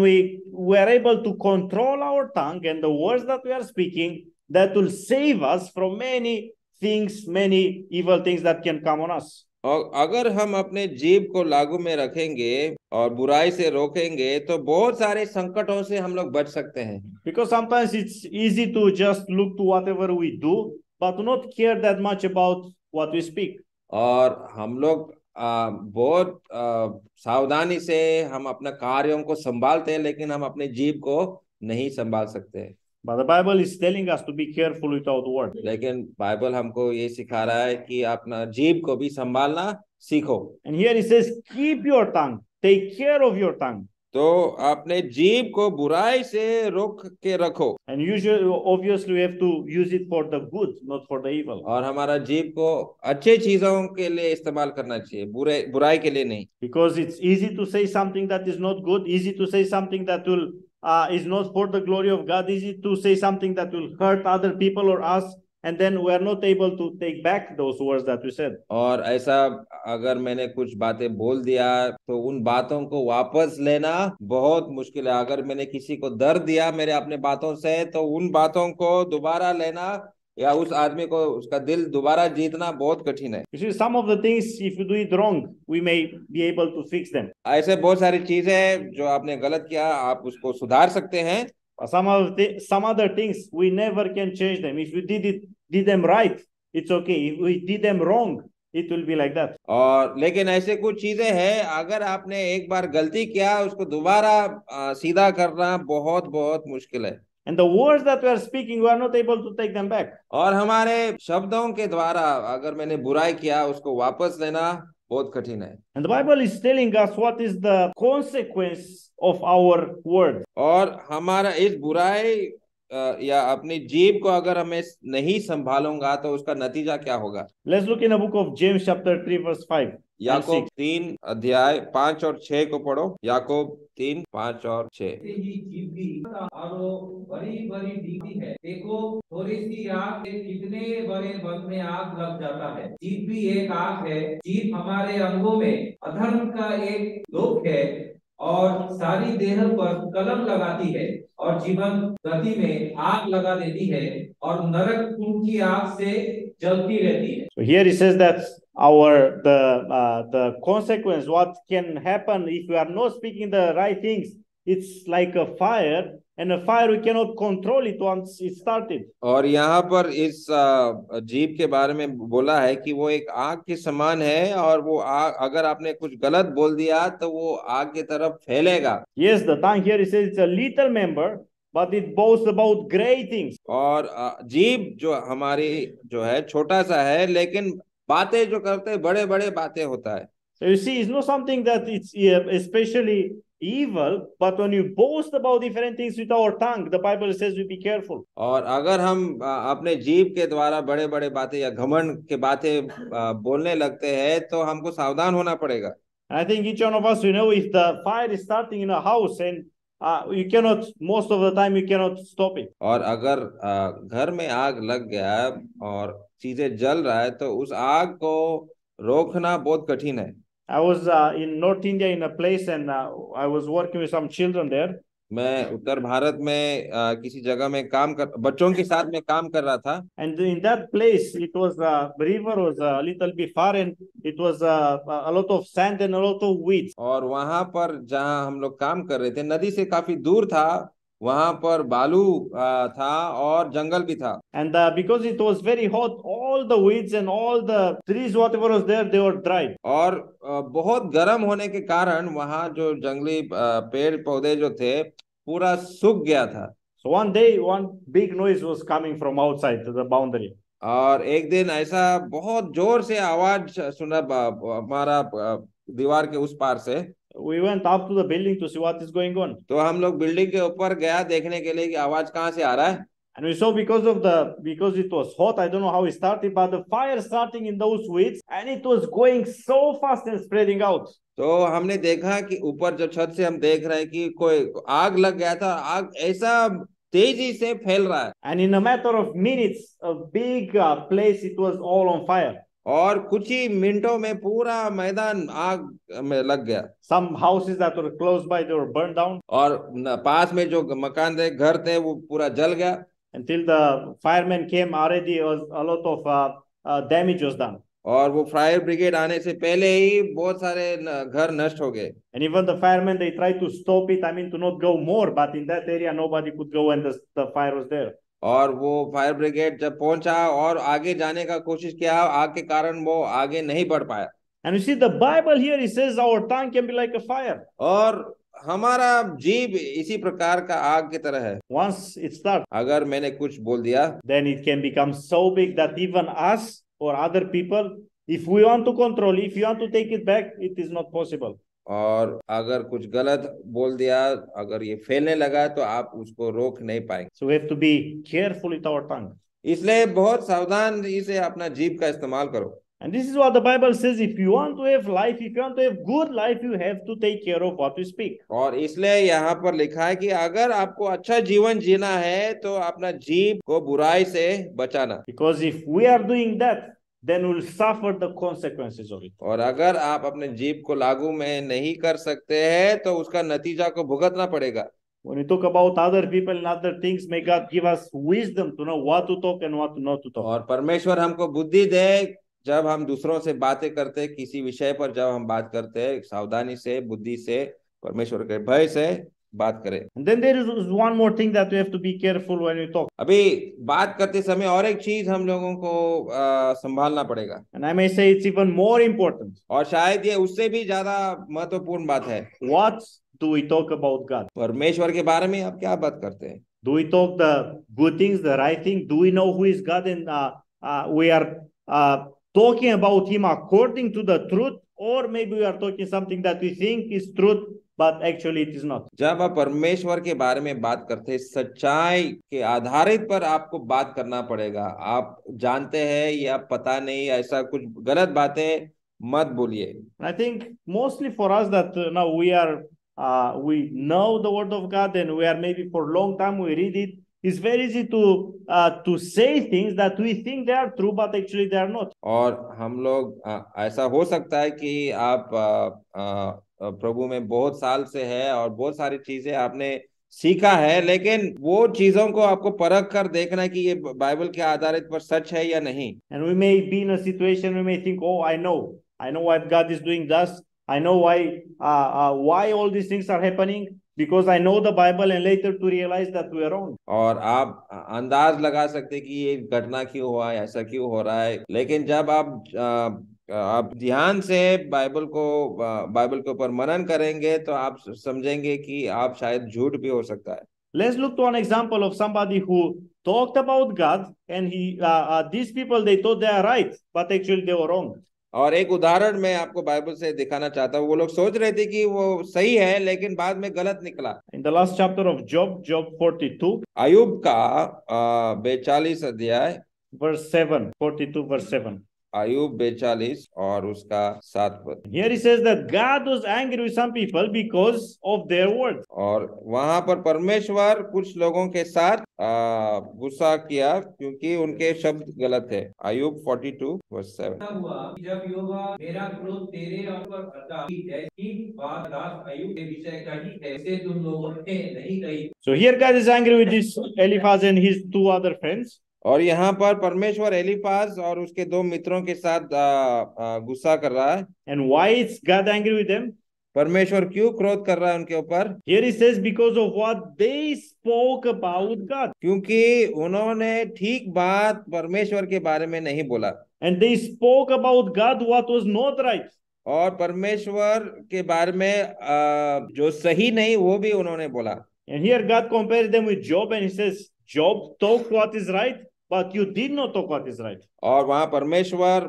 we are able to control our tongue and the words that we are speaking, that will save us from many things, many evil things that can come on us.
और अगर हम अपने जीभ को लागू में रखेंगे और बुराई से रोकेंगे तो बहुत सारे संकटों से हम लोग बच सकते हैं।
Because sometimes it's easy to just look to whatever we do, but not care that much about what we speak.
और हम लोग बहुत सावधानी से हम अपने कार्यों को संभालते हैं, लेकिन हम अपने जीभ को नहीं संभाल सकते।
But the Bible is telling us to be careful with our word.
लेकिन बाइबल हमको ये सिखा रहा है कि अपना जीभ को भी संभालना सीखो।
And here it says, keep your tongue, take care of your tongue.
तो अपने जीभ को बुराई से रोक के रखो।
And usually, obviously, we have to use it for the good, not for the evil.
और हमारा जीभ को अच्छे चीजों के लिए इस्तेमाल करना चाहिए, बुराई के लिए नहीं।
Because it's easy to say something that is not good, easy to say something that will is not for the glory of God, easy to say something that will hurt other people or us, and then we are not able to take back those words that we said.
और ऐसा अगर मैंने कुछ बातें बोल दिया तो उन बातों को वापस लेना बहुत मुश्किल है। अगर मैंने किसी को दर्द दिया मेरे अपने बातों से, तो उन बातों को दोबारा लेना या उस आदमी को उसका दिल दोबारा जीतना बहुत कठिन है।
You see, some of the things, if you do it wrong, we may be able to fix them.
ऐसे बहुत सारी चीजें जो आपने गलत किया आप उसको सुधार सकते हैं।
But some other things we never can change them. If we did them right, it's okay. If we did them wrong, it will be like that.
और लेकिन ऐसे कुछ चीजें हैं, अगर आपने एक बार गलती किया उसको दोबारा सीधा करना बहुत बहुत मुश्किल है।
And the words that we are speaking, we are not able to take them back.
और हमारे शब्दों के द्वारा अगर मैंने बुराई किया उसको वापस लेना बहुत कठिन है।
And the Bible is telling us what is the consequence of our word.
और हमारा इस बुराई या अपनी जीभ को अगर हमें नहीं संभालूंगा तो उसका नतीजा क्या होगा।
Let's look in the book of James chapter 3 verse 5.
याकूब 3 अध्याय 5 और 6 को पढ़ो। याकूब 3 5 और 6।
ऐसे ही जीभ भी और वो बड़ी बड़ी दिखती है, देखो थोड़ी सी आग से कितने बड़े वन में आग लग जाता है। जीभ भी एक आग है। जीभ हमारे अंगों में अधर्म का एक लोक है और सारी देह पर कलम लगाती है और जीवन गति में आग लगा देती है और नरक कुंड की आग से जलती रहती है।
So here it says that the consequence, what can happen if we are not speaking the right things, it's like a fire, and a fire we cannot control it once it started.
और यहाँ पर इस जीभ के बारे में बोला है कि वो एक आग के समान है और वो आग अगर आपने कुछ गलत बोल दिया तो वो आग की तरफ फैलेगा।
Yes, the tongue here it says it's a little member, but it boasts about great things.
और जीभ जो हमारी जो है छोटा सा है, लेकिन बातें जो करते बड़े बड़े बातें होता है।
So you see, it's not something that it's especially evil, but when you boast about different things with our tongue, the Bible says we be careful.
और अगर हम अपने जीभ के द्वारा बड़े बड़े बातें या घमंड के बातें बोलने लगते हैं तो हमको सावधान होना पड़ेगा।
I think each one of us, you know, if the fire is starting in a house and you cannot, most of the time you cannot stop it.
और अगर घर में आग लग गया और चीजें जल रहा है तो उस आग को रोकना बहुत कठिन है।
I was in North India in a place and I was working with some children there.
मैं उत्तर भारत में किसी जगह में बच्चों के साथ में काम कर रहा था।
And in that place, it was river was a little bit far and it was a lot of sand and a lot of weeds.
और वहां पर जहां हम लोग काम कर रहे थे नदी से काफी दूर था, वहां पर बालू था और जंगल भी था।
And because it was very hot, all the weeds and all the trees, whatever was there, they were dried.
और बहुत गर्म होने के कारण वहां जो जंगली पेड़ पौधे जो थे पूरा सूख गया था।
So one day, one big noise was coming from outside the boundary.
और एक दिन ऐसा बहुत जोर से आवाज सुना हमारा दीवार के उस पार से।
We went up to the building to see what is going on.
तो हम लोग बिल्डिंग के ऊपर गया देखने के लिए कि आवाज कहाँ से आ रहा है।
And we saw because it was hot, I don't know how it started, but the fire starting in those weeds and it was going so fast and spreading out.
तो हमने देखा कि ऊपर जो छत से हम देख रहे हैं कि कोई आग लग गया था, आग ऐसा तेजी से फैल रहा है।
And in a matter of minutes, a big place, it was all on fire.
और कुछ ही मिनटों में पूरा मैदान आग में लग गया।
Some houses that were close by, they were burned down.
और पास में जो मकान थे, घर थे, वो पूरा जल गया।
Until the firemen came, already was a lot of damage was done.
और वो फायर ब्रिगेड आने से पहले ही बहुत सारे घर नष्ट हो गए।
And even the firemen, they tried to stop it, I mean to not go more, but in that area nobody could go when the fire was there.
और वो फायर ब्रिगेड जब पहुंचा और आगे जाने का कोशिश किया, आग के कारण वो आगे नहीं बढ़ पाया।
And you see the Bible here, it says our tongue can be like a fire.
और हमारा जीव इसी प्रकार का आग की तरह है।
Once it starts,
अगर मैंने कुछ बोल दिया
then it can become so big that even us or other people, if we want to control, if you want to take it back, it is not possible.
और अगर कुछ गलत बोल दिया, अगर ये फैलने लगा तो आप उसको रोक नहीं पाएंगे।
So we have to be careful with our tongue.
इसलिए बहुत सावधानी से अपना जीभ का इस्तेमाल करो।
And this is what the Bible says. If you want to have life, if you want to have good life, you have to take care of what you speak.
और इसलिए यहाँ पर लिखा है कि अगर आपको अच्छा जीवन जीना है तो अपना जीभ को बुराई से बचाना।
Because if we are doing that, then we'll suffer the consequences of it.
और अगर आप अपने जीभ को लागू में नहीं कर सकते हैं तो उसका नतीजा को भुगतना पड़ेगा।
When we talk about other people and other things, may God give us wisdom to know what to talk and what not to talk.
और परमेश्वर हमको बुद्धि दे, जब हम दूसरों से बातें करते हैं, किसी विषय पर जब हम बात करते हैं, सावधानी से, बुद्धि से, परमेश्वर के भय से बात करें।
And then there is one more thing that we have to be careful when we talk.
अभी बात करते समय और एक चीज हम लोगों को संभालना पड़ेगा।
And I may say it's even more important.
और शायद ये उससे भी ज्यादा महत्वपूर्ण बात है।
What do we talk about God?
परमेश्वर के बारे में आप क्या बात करते हैं?
Do we talk the good things, the right thing? Do we know who is God and we are talking about Him according to the truth, or maybe we are talking something that we think is truth, but actually it is not.
जब आप परमेश्वर के बारे में बात करते हैं, सच्चाई के आधारित पर आपको बात करना पड़ेगा। आप जानते हैं या पता नहीं, ऐसा कुछ गलत बातें मत बोलिए।
I think mostly for us that now we know the Word of God and we are maybe for a long time we read it. It's very easy to say things that we think they are true, but actually they are not.
और हम लोग ऐसा हो सकता है कि आप प्रभु में बहुत साल से है और बहुत सारी चीजें आपने सीखा है, लेकिन वो चीजों को आपको परख कर देखना कि ये बाइबल के आधारित पर सच है या नहीं।
And we may be in a situation we may think, oh, I know what God is doing. Thus, I know why all these things are happening because I know the Bible, and later to realize that we are wrong.
और आप अंदाज लगा सकते कि ये घटना क्यों हुआ है, ऐसा क्यों हो रहा है, लेकिन जब आप ध्यान से बाइबल के ऊपर मनन करेंगे तो आप समझेंगे कि आप शायद झूठ भी हो सकता है।
Let's look to an example of somebody who talked about God, and these people, they thought they are right, but actually they were wrong.
और एक उदाहरण मैं आपको बाइबल से दिखाना चाहता हूँ। वो लोग सोच रहे थे कि वो सही है, लेकिन बाद में गलत निकला।
In the last chapter of Job 42,
अय्यूब का 42 अध्याय
verse 7, 42 verse 7.
अय्यूब 42 और उसका 7 पद।
Here he says that God was angry with some people because of their words.
और वहां पर परमेश्वर कुछ लोगों के साथ गुस्सा किया क्योंकि उनके शब्द गलत थे। अय्यूब 42 वर्स 7।
हुआ जब यहोवा मेरा क्रोध तेरे ऊपर भड़का, जैसी बात दास अय्यूब के विषय कही है, ऐसे तुम लोगों ने नहीं कही।
So here God is angry with this Eliphaz and his two other friends.
और यहाँ पर परमेश्वर एलीफाज और उसके दो मित्रों के साथ गुस्सा कर रहा है।
And why is God angry with them?
परमेश्वर क्यों क्रोध कर रहा है उनके ऊपर?
Here he says because of what they spoke about God.
क्योंकि उन्होंने ठीक बात परमेश्वर के बारे में नहीं बोला।
And they spoke about God what was not right.
और परमेश्वर के बारे में जो सही नहीं वो भी उन्होंने बोला।
And here God compares them with Job and he says, Job talked what is right, but you did not talk what is right.
और वहां परमेश्वर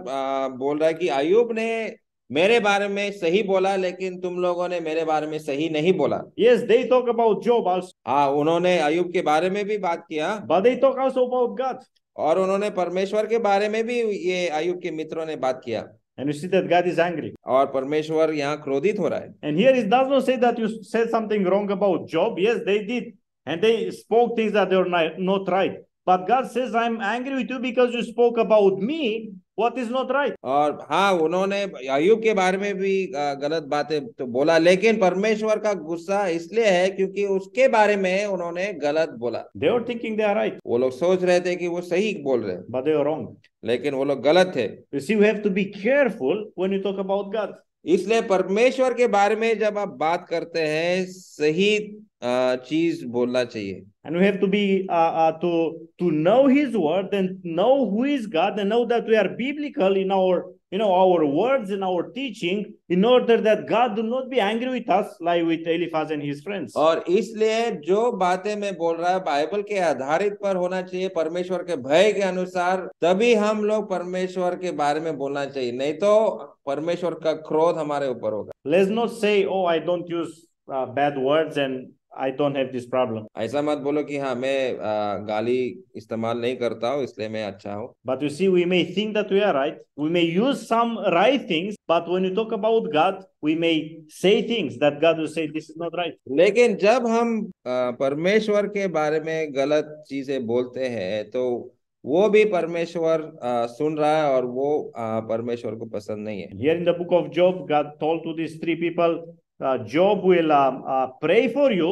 बोल रहा है कि अय्यूब ने मेरे बारे में सही बोला, लेकिन तुम लोगों ने मेरे बारे में सही नहीं बोला।
Yes, they talk about Job also.
हाँ, उन्होंने अय्यूब के बारे में भी बात किया,
but they talk also about God.
और उन्होंने परमेश्वर के बारे में भी ये अय्यूब के मित्रों ने बात किया।
And you see that God is angry.
और परमेश्वर यहाँ क्रोधित हो रहा है।
And here it does not say that you said something wrong about Job. Yes, they did. And they spoke things that they were not right. But God says, I'm angry with you because you spoke about me what is not right.
और हाँ, उन्होंने अय्यूब के बारे में भी गलत बातें तो बोला, लेकिन परमेश्वर का गुस्सा इसलिए है क्योंकि उसके बारे में उन्होंने गलत बोला।
They were thinking they are right.
वो लोग सोच रहे थे कि वो सही बोल रहे हैं,
but they were wrong.
लेकिन वो लोग गलत थे।
You see, we have to be careful when you talk about God.
इसलिए परमेश्वर के बारे में जब आप बात करते हैं, सही चीज बोलना चाहिए।
And we have to be to know His word and know who is God and know that we are biblical in our our words and our teaching in order that God do not be angry with us like with Eliphaz and his friends.
और इसलिए जो बातें मैं बोल रहा है Bible के आधारित पर होना चाहिए, परमेश्वर के भय के अनुसार, तभी हम लोग परमेश्वर के बारे में बोलना चाहिए, नहीं तो परमेश्वर का क्रोध हमारे ऊपर होगा।
Let's not say, oh, I don't use bad words and I don't have this problem.
ऐसा मत बोलो कि हाँ मैं गाली इस्तेमाल नहीं करता हूँ इसलिए मैं अच्छा हूँ।
But you see, we may think that we are right. We may use some right things, but when you talk about God, we may say things that God will say this is not right.
लेकिन जब हम परमेश्वर के बारे में गलत चीजें बोलते हैं तो वो भी परमेश्वर सुन रहा है और वो परमेश्वर को पसंद नहीं है।
Here in the book of Job, God told to these three people, Job will pray for you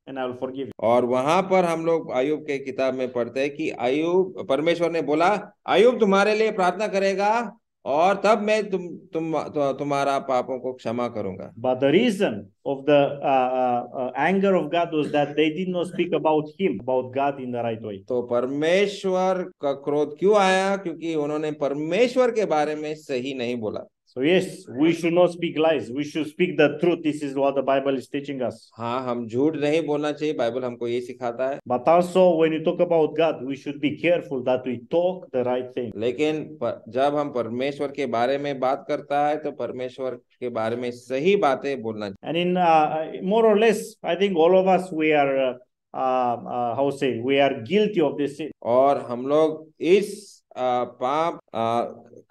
and I will forgive you.
और वहां पर हम लोग अय्यूब के किताब में पढ़ते हैं कि अय्यूब, परमेश्वर ने बोला अय्यूब तुम्हारे लिए प्रार्थना करेगा और तब मैं तुम्हारा पापों को क्षमा करूंगा।
But the reason of the anger of God was that they did not speak about him, about God in the right way.
तो परमेश्वर का क्रोध क्यों आया? क्योंकि उन्होंने परमेश्वर के बारे में सही नहीं बोला।
So yes, we should not speak lies. We should speak the truth. This is what the Bible is teaching us.
हाँ, हम झूठ नहीं बोलना चाहिए, बाइबल हमको ये सिखाता है।
But also when you talk about God, we should be careful that we talk the right thing.
लेकिन जब हम परमेश्वर के बारे में बात करता है तो परमेश्वर के बारे में सही बातें बोलना चाहिए।
And in more or less, I think all of us, we are we are guilty of this sin.
और हम लोग इस पाप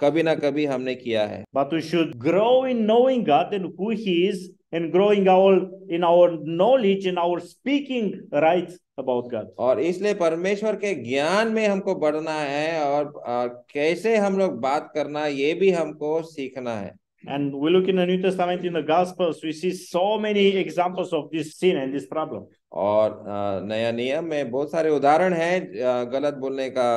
कभी ना कभी हमने किया है।
But we should grow in knowing God and who He is, and growing in our knowledge and our speaking right about God.
और इसलिए परमेश्वर के ज्ञान में हमको बढ़ना है और कैसे हम लोग बात करना ये भी हमको सीखना है।
And we look in the New Testament, in the Gospels, we see so many examples of this sin and this problem.
और नया नियम में बहुत सारे उदाहरण हैं गलत बोलने का,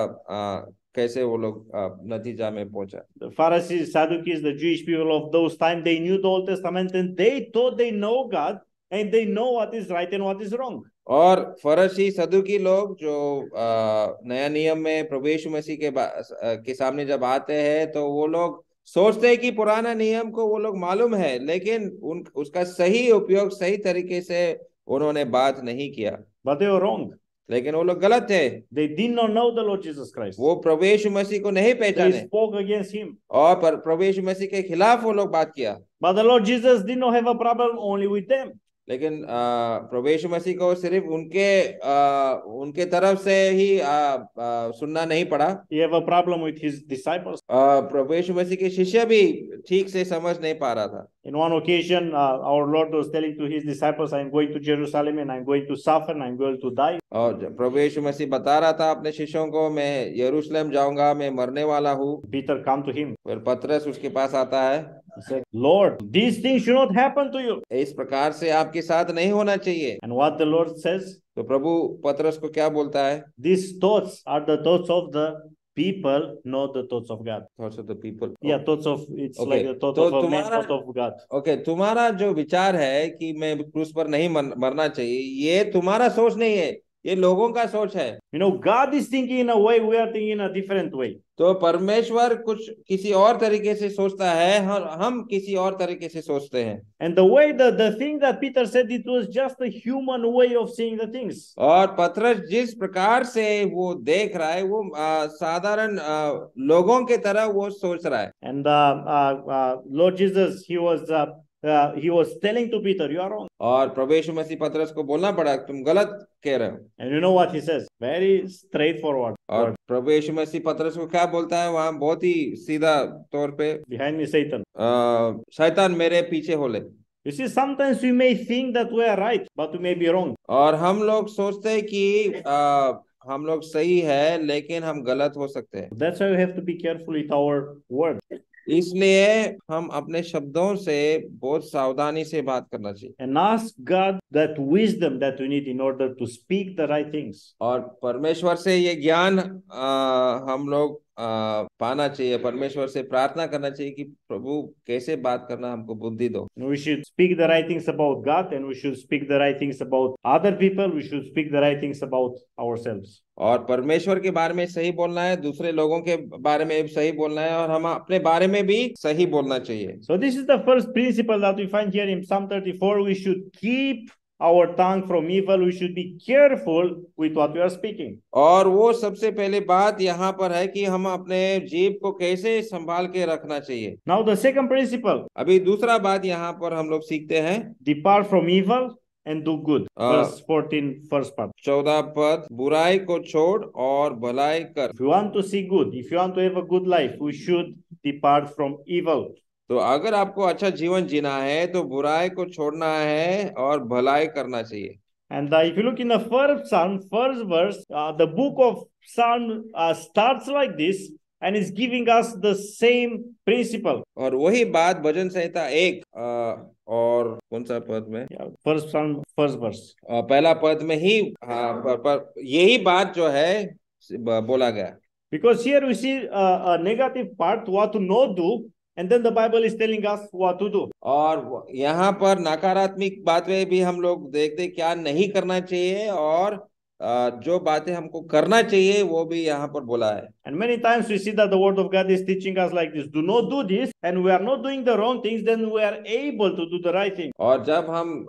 कैसे वो लोग नतीजा में पहुंचा।
The Pharisees, Sadducees, the Jewish people of those times, they knew the Old Testament and they thought they know God and they know what is right and what is wrong.
और फरीसी सदुकी लोग जो नया नियम में प्रभु यीशु मसीह के सामने जब आते हैं तो वो लोग सोचते हैं कि पुराना नियम को वो लोग मालूम है, लेकिन उसका सही उपयोग सही तरीके से उन्होंने बात नहीं किया।
But they were wrong.
लेकिन वो लोग गलत थे।
They did not know the Lord Jesus Christ.
वो प्रभु यीशु मसीह को नहीं पहचाने।
They spoke against him.
और प्रभु यीशु मसीह के खिलाफ वो लोग बात किया।
But the Lord Jesus did not have a problem only with them.
लेकिन प्रभु यीशु मसीह को सिर्फ उनके तरफ से ही सुनना नहीं पड़ा।
He have a problem with his disciples.
प्रभु यीशु मसीह के शिष्य भी ठीक से समझ नहीं पा रहा था।
In one occasion, our Lord was telling to his disciples, "I'm going to Jerusalem and I'm going to suffer and I'm going to die."
और प्रभु यीशु मसीह बता रहा था अपने शिष्यों को, मैं यरूशलेम जाऊंगा, मैं मरने वाला हूँ।
Peter come to him.
फिर पतरस उसके पास आता है।
He said, "Lord, these things should not happen to you."
इस प्रकार से आपके साथ नहीं होना चाहिए।
And what the Lord says?
तो प्रभु पतरस को क्या बोलता है?
These thoughts are the thoughts of the people, not the thoughts of God.
Thoughts of the people.
Yeah, thoughts of it's
Okay.
like the thought
तो
of a man,
तुम्हारा-
thought of God.
Okay, तुम्हारा जो विचार है कि मैं क्रूस पर नहीं मरना चाहिए, ये तुम्हारा सोच नहीं है, ये लोगों का सोच है।
You know, God is thinking in a way, we are thinking in a different way.
तो परमेश्वर कुछ किसी और तरीके से सोचता है, हम किसी और तरीके से सोचते हैं।
And the way the thing that Peter said, it was just a human way of seeing the things.
और पतरस जिस प्रकार से वो देख रहा है वो साधारण लोगों के तरह वो सोच रहा है।
And Lord Jesus, he was telling to Peter, "You are wrong."
और प्रभु यीशु मसीह पतरस को बोलना पड़ा, तुम गलत कह रहे हो।
And you know what he says? Very straightforward.
और प्रभु यीशु मसीह पतरस को क्या बोलता है वहां, बहुत ही सीधा तौर पे,
Behind me, Satan.
शैतान मेरे पीछे हो ले।
You see, sometimes we may think that we are right, but we may be wrong.
और हम लोग सोचते हैं कि हम लोग सही है लेकिन हम गलत हो सकते हैं।
That's why we have to be careful with our words.
इसलिए हम अपने शब्दों से बहुत सावधानी से बात करना चाहिए।
And ask God that wisdom that we need in order to speak the right things.
और परमेश्वर से ये ज्ञान हम लोग पाना चाहिए, परमेश्वर से प्रार्थना करना चाहिए कि प्रभु कैसे बात करना हमको बुद्धि दो।
We should speak the right things about God, and we should speak the right things about other people. We should speak the right things about ourselves.
और परमेश्वर के बारे में सही बोलना है, दूसरे लोगों के बारे में सही बोलना है, और हम अपने बारे में भी सही बोलना चाहिए।
So this is the first principle that we find here in Psalm 34. We should keep our tongue from evil. We should be careful with what we are speaking.
और वो सबसे पहले बात यहाँ पर है कि हम अपने जीभ को कैसे संभाल के रखना चाहिए।
Now the second principle,
अभी दूसरा बात यहाँ पर हम लोग सीखते हैं,
depart from evil and do good. Verse 14, first part.
14 पद, बुराई को छोड़ और भलाई कर।
If you want to see good, if you want to have a good life, we should depart from evil.
तो अगर आपको अच्छा जीवन जीना है तो बुराई को छोड़ना है और भलाई करना चाहिए।
And if you look in the first Psalm, first verse, the book of Psalm starts like this and is giving us the same principle.
और वही बात भजन संहिता 1 और कौन सा पद में,
First Psalm, first verse.
पहला पद में ही पर यही बात जो है बोला गया।
Because here we see a negative part, what to not do, and then the Bible is telling us what to do.
और यहाँ पर नकारात्मक बातें भी हम लोग देखते क्या नहीं करना चाहिए, और जो बातें हमको करना चाहिए वो भी यहाँ पर बोला है।
And many times we see that the word of God is teaching us like this: do not do this, and we are not doing the wrong things, then we are able to do the right thing.
और जब हम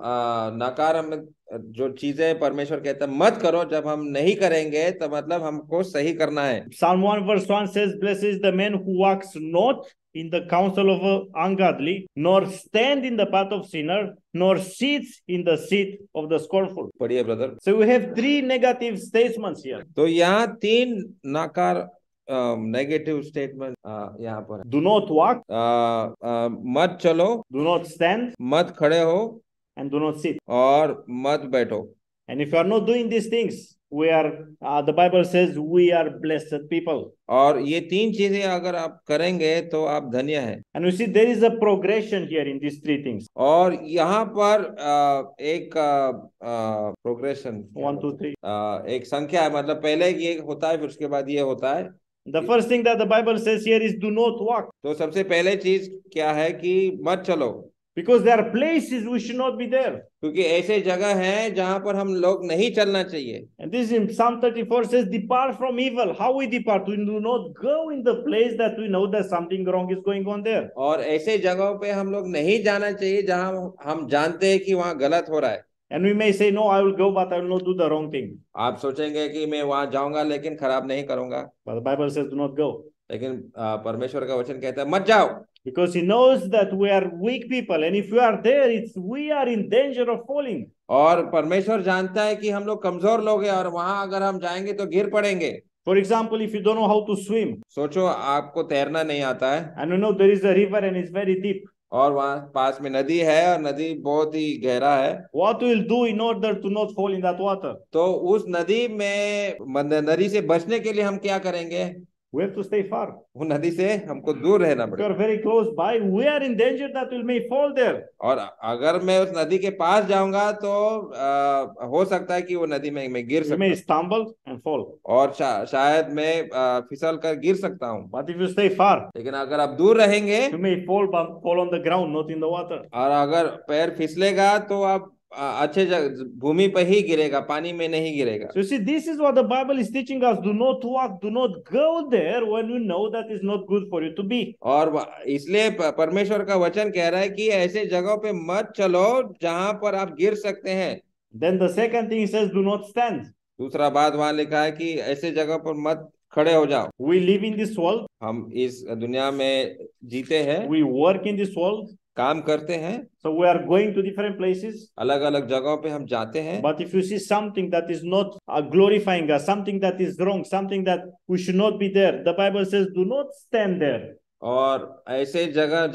नकारात्मक जो चीजें परमेश्वर कहता है मत करो, जब हम नहीं करेंगे तो मतलब हमको सही करना है।
Psalm 1 verse 1 says, blessed is the man who walks not in the counsel of ungodly, nor stand in the path of sinner, nor sits in the seat of the scornful.
पढ़िए brother.
So we have three negative statements here.
तो यहाँ 3 नकार negative statement यहाँ पर है।
Do not walk,
मत चलो,
do not stand,
मत खड़े हो,
and do not sit.
और मत बैठो।
And if you are not doing these things, we are, the Bible says, we are blessed people.
और ये 3 चीजें अगर आप करेंगे तो आप धन्य हैं।
And we see there is a progression here in these three things.
और यहाँ पर एक प्रोग्रेशन
1, 2, 3.
एक संख्या है, मतलब पहले ये होता है फिर उसके बाद ये होता है।
The first thing that the Bible says here is do not walk.
तो सबसे पहले चीज क्या है कि मत चलो,
Because there are places we should not be there.
क्योंकि ऐसे जगह हैं जहां पर हम लोग नहीं चलना चाहिए।
And this in Psalm 34 says, depart from evil. How we depart? We do not go in the place that we know that something wrong is going on there.
और ऐसे जगहों पे हम लोग नहीं जाना चाहिए जहां हम जानते हैं कि वहां गलत हो रहा है।
And we may say, no, I will go, but I will not do the wrong thing.
आप सोचेंगे कि मैं वहां जाऊंगा लेकिन खराब नहीं करूंगा,
But the Bible says, do not go.
लेकिन परमेश्वर का वचन कहता है मत जाओ।
Because he knows that we are weak people. And if we are there, we are in danger of falling.
और परमेश्वर जानता है कि हम लोग कमजोर लोग हैं और वहां अगर हम जाएंगे तो गिर पड़ेंगे।
For example, if you don't know how to swim,
सोचो आपको तैरना नहीं आता है,
and you know there is a river and it's very deep,
और वहां पास में नदी है और नदी बहुत ही गहरा है,
what we will do in order to not fall in that water?
तो उस नदी से बचने के लिए हम क्या करेंगे?
We have to stay far.
वो नदी से हमको दूर रहना
If you
पड़ेगा।
are very close by, we are in danger that we may fall there.
और अगर मैं उस नदी के पास जाऊंगा तो हो सकता है कि वो नदी में मैं गिर
You
सकता
may
हूं,
stumble and fall.
और शायद मैं फिसल कर गिर सकता हूं।
But if you stay far,
लेकिन अगर आप दूर रहेंगे
you may fall, but fall on the ground, not in the water.
और अगर पैर फिसलेगा तो आप अच्छे भूमि पर ही गिरेगा, पानी में नहीं गिरेगा।
So you see, this is what the Bible is teaching us. Do not walk, do not go there when you know that is not good for you to be.
और इसलिए परमेश्वर का वचन कह रहा है कि ऐसे जगहों पे मत चलो जहां पर आप गिर सकते हैं।
Then the second thing says, do not stand.
दूसरा बात वहां लिखा है कि ऐसे जगह पर मत खड़े हो जाओ।
We live in this world.
हम इस दुनिया में जीते हैं,
We work in this world.
काम करते हैं,
So we are going to different places.
अलग अलग जगहों पे हम जाते हैं।
But if you see something that is not glorifying us, something that is wrong, something that we should not be there, the Bible says, do not stand there.
और ऐसे जगह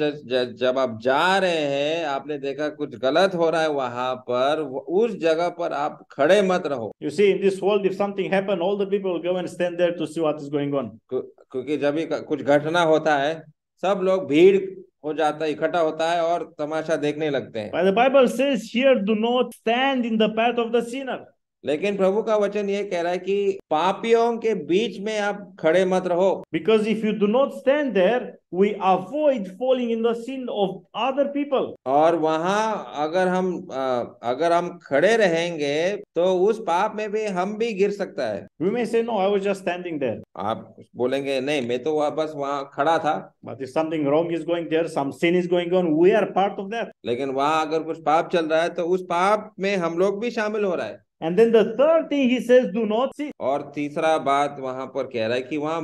जब आप जा रहे हैं, आपने देखा कुछ गलत हो रहा है वहां पर, उस जगह पर आप खड़े मत रहो।
You see, in this world, if something happen, all the people will go and stand there to see what is going on.
क्योंकि जब भी कुछ घटना होता है, सब लोग भीड़ हो जाता है, इकट्ठा होता है और तमाशा देखने लगते हैं।
But the Bible says here, do not stand in the path of the sinner.
लेकिन प्रभु का वचन ये कह रहा है कि पापियों के बीच में आप खड़े मत रहो,
Because if you do not stand there, we avoid falling in the sin of other people.
और वहां अगर हम खड़े रहेंगे तो उस पाप में भी हम भी गिर सकता है।
We may say, no, I was just standing there.
आप बोलेंगे नहीं, मैं तो बस वहां खड़ा था,
But if something wrong is going there, some sin is going on, we are part of that.
लेकिन वहां अगर कुछ पाप चल रहा है तो उस पाप में हम लोग भी शामिल हो रहा है।
And then the third thing he says, do not sin.
और तीसरा बात वहां पर कह रहा है कि वहां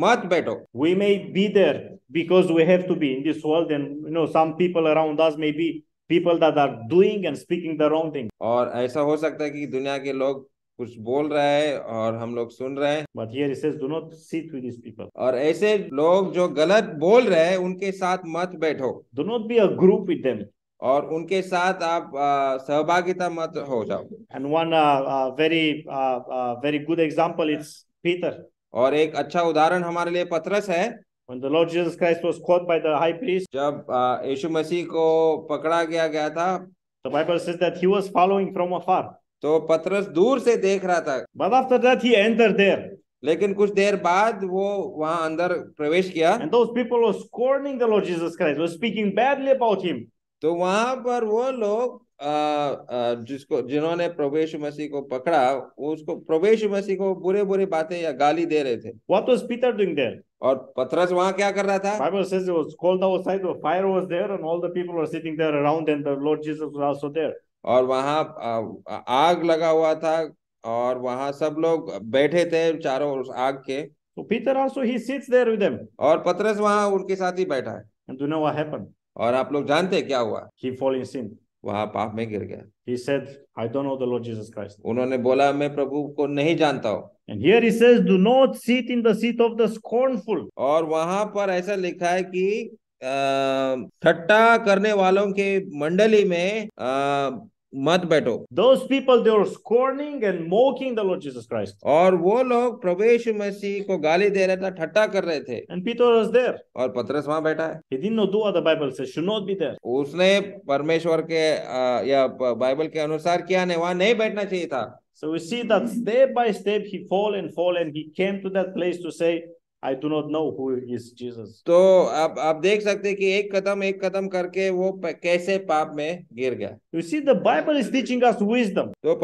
मत बैठो।
We may be there because we have to be in this world, and some people around us may be people that are doing and speaking the wrong thing.
और ऐसा हो सकता है कि दुनिया के लोग कुछ बोल रहे हैं और हम लोग सुन रहे हैं,
But here he says, do not sit with these people.
और ऐसे लोग जो गलत बोल रहे हैं उनके साथ मत बैठो,
Do not be a group with them.
और उनके साथ आप सहभागिता मत हो जाओ।
And one very good example is Peter.
और एक अच्छा उदाहरण हमारे लिए पतरस है।
When the Lord Jesus Christ was caught by the high priest,
जब यीशु मसीह को पकड़ा गया था,
the Bible says that he was following from afar.
तो पतरस दूर से देख रहा था,
But after that he entered there.
लेकिन कुछ देर बाद वो वहां अंदर प्रवेश किया,
And those people were scorning the Lord Jesus Christ, were speaking badly about him.
तो वहां पर वो लोग जिन्होंने प्रभु यीशु मसीह को पकड़ा, उसको प्रभु यीशु मसीह को बुरे बातें या गाली दे रहे थे।
What was Peter doing there?
और पतरस वहां क्या कर रहा था?
Bible says it was cold outside, the fire was there, and all the people were sitting there around, and the Lord Jesus was also there.
और वहां आग लगा हुआ था और वहां सब लोग बैठे थे चारों उस आग के।
So Peter also, he sits there with them.
और पतरस वहां उनके साथ ही बैठा है।
And do you know what happened?
और आप लोग जानते हैं क्या हुआ?
He fall in sin.
वहां पाप में गिर गया।
He said, I don't know the Lord Jesus Christ.
उन्होंने बोला मैं प्रभु को नहीं जानता हूँ।
And here he says, do not sit in the seat of the scornful.
और वहां पर ऐसा लिखा है कि ठट्टा करने वालों के मंडली में मत बैठो।
Those people, they were scorning and mocking the Lord Jesus Christ.
और वो लोग प्रभु यीशु मसीह को गाली दे रहे थे, ठट्टा कर रहे थे।
And Peter was there.
और पतरस वहां बैठा है।
He did not do what the Bible says, should not be there.
उसने परमेश्वर के या बाइबल के अनुसार किया नहीं, वहां नहीं बैठना चाहिए था।
So we see that step by step he fall, and he came to that place to say, I do not know who is Jesus.
तो आप देख सकते हैं कि एक कदम करके वो कैसे पाप में गिर गया।
You see, the Bible is teaching us wisdom.
तो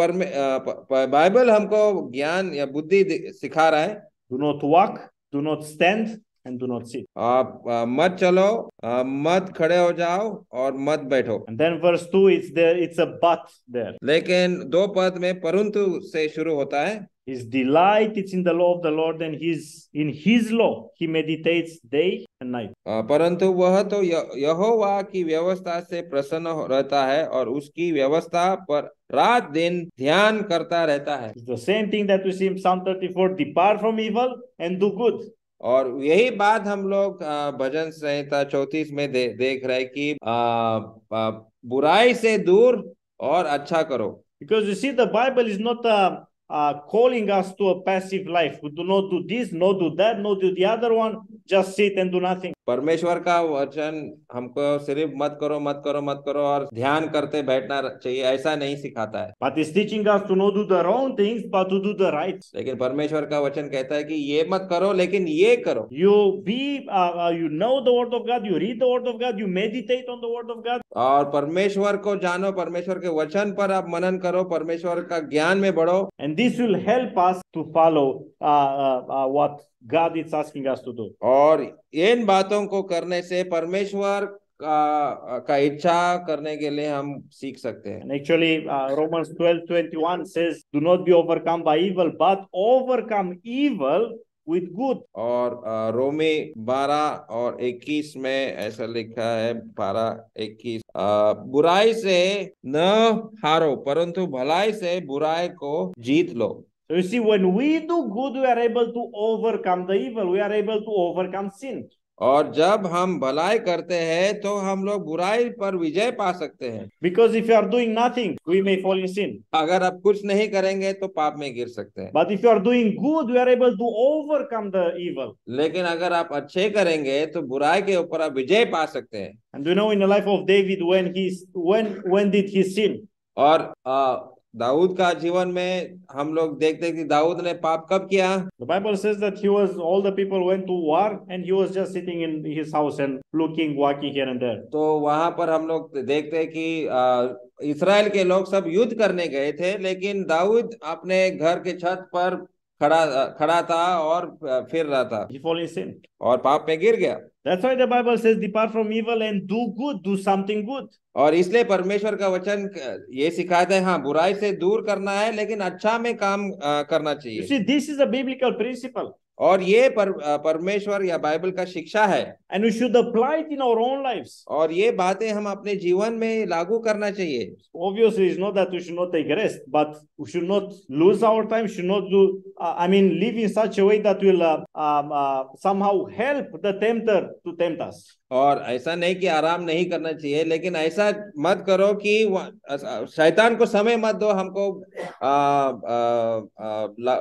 बाइबल हमको ज्ञान या बुद्धि सिखा रहा है।
Do not walk, do not stand, and do not sit.
आप मत चलो, मत खड़े हो जाओ और मत बैठो।
And then verse 2, it's a but there.
लेकिन दो पद में परंतु से शुरू होता है।
His delight is in the law of the Lord, and in his law he meditates day and night.
परंतु वह तो यहोवा की व्यवस्था से प्रसन्न रहता है और उसकी व्यवस्था पर रात दिन ध्यान करता रहता है।
It's the same thing that we see in Psalm 34, depart from evil and do good.
और यही बात हम लोग भजन संहिता 34 में देख रहे हैं कि बुराई से दूर और अच्छा करो।
Because you see, the Bible is not calling us to a passive life. We do not do this, no do that, no do the other one, just sit and do nothing.
परमेश्वर का वचन हमको सिर्फ मत करो और ध्यान करते बैठना चाहिए, ऐसा नहीं सिखाता है।
But it's teaching us to not do the wrong things, but to do the right.
लेकिन परमेश्वर का वचन कहता है कि ये मत करो, लेकिन ये करो।
You know the word of God, you read the word of God, you meditate on the word of God.
और परमेश्वर को जानो, परमेश्वर के वचन पर आप मनन करो, परमेश्वर का ज्ञान में बढ़ो।
And this will help us to follow what God is asking us to do.
और इन बातों को करने से परमेश्वर का इच्छा करने के लिए हम सीख सकते हैं।
And actually, Romans 12:21 says, "Do not be overcome by evil, but overcome evil with good."
और रोमी 12 और 21 में ऐसा लिखा है, 12:21, बुराई से न हारो परंतु भलाई से बुराई को जीत लो।
So you see, when we do good, we are able to overcome the evil. We are able to overcome sin.
और जब हम भलाई करते हैं तो हम लोग बुराई पर विजय पा सकते हैं।
Because if you are doing nothing, we may fall in sin.
अगर आप कुछ नहीं करेंगे तो पाप में गिर सकते हैं।
But if you are doing good, we are able to overcome the evil.
लेकिन अगर आप अच्छे करेंगे तो बुराई के ऊपर आप विजय पा सकते हैं।
And you know, in the life of David, when did he sin?
और दाऊद का जीवन में हम लोग देखते हैं कि दाऊद ने पाप कब किया।
The Bible says that all the people went to war and he was just sitting in his house and looking, walking here and there.
तो वहां पर हम लोग देखते हैं कि इस्राएल के लोग सब युद्ध करने गए थे, लेकिन दाऊद अपने घर के छत पर खड़ा खड़ा था और फिर रहा था
He fell in sin.
और पाप में गिर गया।
That's why the Bible says, depart from evil and do good, do something good.
और इसलिए परमेश्वर का वचन ये सिखाता है, हाँ बुराई से दूर करना है लेकिन अच्छा में काम करना
You
चाहिए।
see, this is a biblical principle.
और ये परमेश्वर या बाइबल का शिक्षा है,
And we should apply it in our own lives.
और ये बातें हम अपने जीवन में लागू करना चाहिए।
Obviously, it's not that we should not take rest, but we should not lose our time, should not live in such a way that will somehow help the tempter to tempt us.
और ऐसा नहीं कि आराम नहीं करना चाहिए, लेकिन ऐसा मत करो कि शैतान को समय मत दो हमको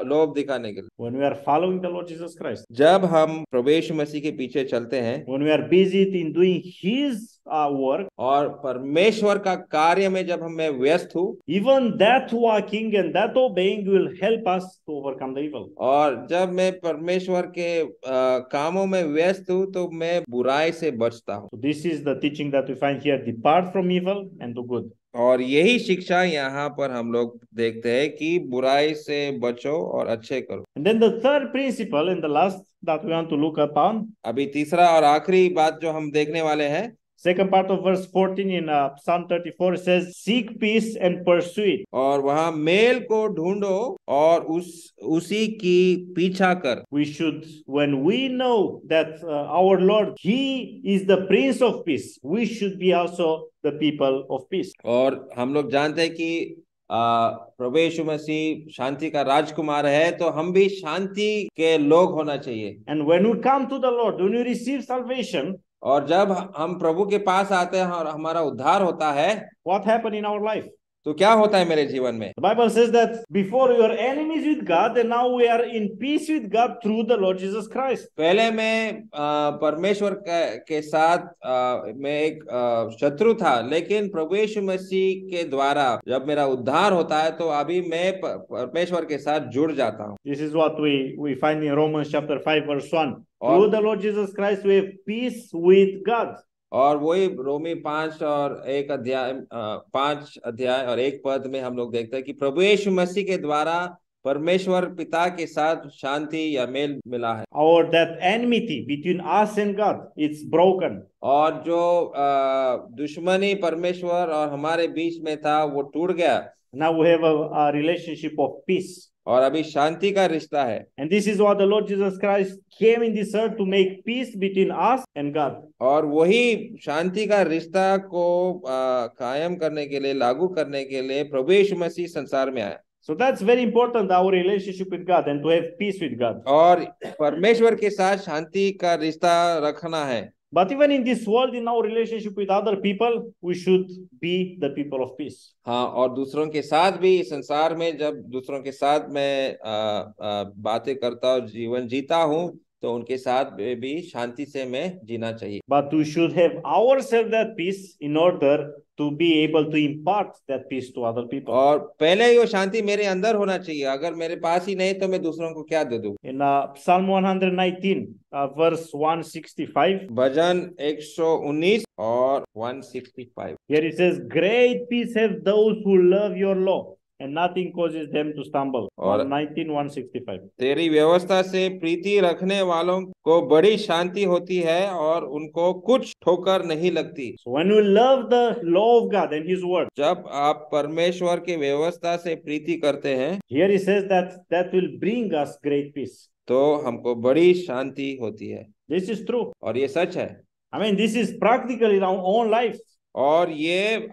लोभ दिखाने के लिए।
When we are following the Lord Jesus Christ,
जब हम प्रभु यीशु मसीह के पीछे चलते हैं
when we are busy in doing His work,
और परमेश्वर का कार्य में जब हमें व्यस्त हूँ,
even that walking and that obeying will help us to overcome the evil.
और जब मैं परमेश्वर के कामों में व्यस्त हूँ तो मैं बुराई से बचता हूँ।
So this is the teaching that we find here: depart from evil and do good.
और यही शिक्षा यहाँ पर हम लोग देखते हैं कि बुराई से बचो और अच्छे करो।
And then the third principle and the last that we want to look upon,
अभी तीसरा और आखिरी बात जो हम देखने वाले हैं,
second part of verse 14 in Psalm 34 says, seek peace and pursue it.
और वहां मेल को ढूंढो और उसी की पीछा कर।
We should, when we know that our Lord, He is the Prince of Peace, we should be also the people of peace.
और हम लोग जानते हैं कि प्रभु यीशु मसीह शांति का राजकुमार है, तो हम भी शांति के लोग होना चाहिए।
And when we come to the Lord, when we receive salvation,
और जब हम प्रभु के पास आते हैं और हमारा उद्धार होता है,
what happened in our life?
तो क्या होता है मेरे जीवन में?
The Bible says that before we were enemies with God, and now we are in peace with God through the Lord Jesus Christ.
पहले मैं परमेश्वर के साथ मैं एक शत्रु था, लेकिन प्रभु यीशु मसीह के द्वारा जब मेरा उद्धार होता है तो अभी मैं परमेश्वर के साथ जुड़ जाता हूँ।
This is what we find in Romans chapter 5 verse 1. Through the Lord Jesus Christ we have peace with God.
और वही रोमी 5 अध्याय और 1 पद में हम लोग देखते हैं कि प्रभु यीशु मसीह के द्वारा परमेश्वर पिता के साथ शांति या मेल मिला है।
Or that enmity between us and God, it's broken.
और जो दुश्मनी परमेश्वर और हमारे बीच में था वो टूट गया।
Now we have a relationship of peace.
और अभी शांति का रिश्ता है।
And this is what the Lord Jesus Christ came in this earth to make peace between us and God.
और वही शांति का रिश्ता को कायम करने के लिए, लागू करने के लिए प्रभु यीशु मसीह संसार में आया।
So that's very important, our relationship with God and to have peace with God.
और परमेश्वर के साथ शांति का रिश्ता रखना है।
But even in this world, in our relationship with other people, we should be the people of peace.
हाँ, और दूसरों के साथ भी इस संसार में जब दूसरों के साथ मैं बातें करता हूँ, जीवन जीता हूँ, तो उनके साथ भी शांति से मैं जीना चाहिए।
But we should have ourselves that peace in order to be able to impart that peace to other people.
और पहले ये शांति मेरे अंदर होना चाहिए, अगर मेरे पास ही नहीं तो मैं दूसरों को क्या दे दूं।
In Psalm 119 verse 165,
भजन 119 और 165,
here it says, great peace have those who love your law, and nothing causes them to stumble.
और
119:165.
तेरी व्यवस्था से प्रीति रखने वालों को बड़ी शांति होती है और उनको कुछ ठोकर नहीं लगती।
So when we love the law of God and His word,
जब आप परमेश्वर के व्यवस्था से प्रीति करते हैं,
here He says that will bring us great peace.
तो हमको बड़ी शांति होती है।
This is true.
और ये सच है।
I mean, this is practical in our own life.
और ये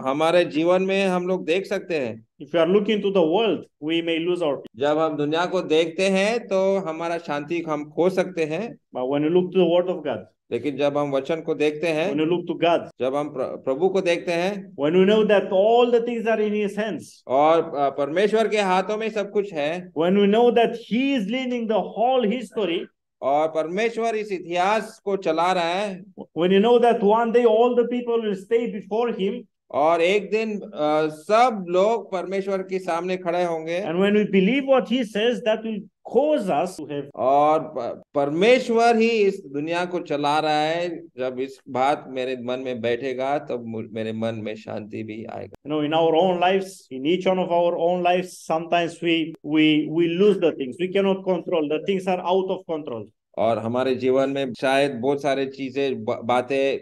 हमारे जीवन में हम लोग देख सकते हैं।
If you are looking to the world, we may lose our peace.
जब हम दुनिया को देखते हैं तो हमारा शांति हम खो सकते हैं।
But when you look to the word of God,
लेकिन जब हम वचन को देखते हैं,
when you look to God,
जब हम प्रभु को देखते हैं,
when we know that all the things are in His hands,
और परमेश्वर के हाथों में सब कुछ है,
when we know that He is leading the whole history,
और परमेश्वर इस इतिहास को चला रहा है,
when you know that one day all the people will stay before Him,
और एक दिन सब लोग परमेश्वर के सामने खड़े होंगे।
And when we believe what he says, that will cause us to have,
और परमेश्वर ही इस दुनिया को चला रहा है। जब इस बात मेरे मन में बैठेगा तब मेरे मन में शांति भी आएगा।
in our own lives, in each one of our own lives, sometimes we lose the things. We cannot control. The things are out of control.
और हमारे जीवन में शायद बहुत सारे चीजें बातें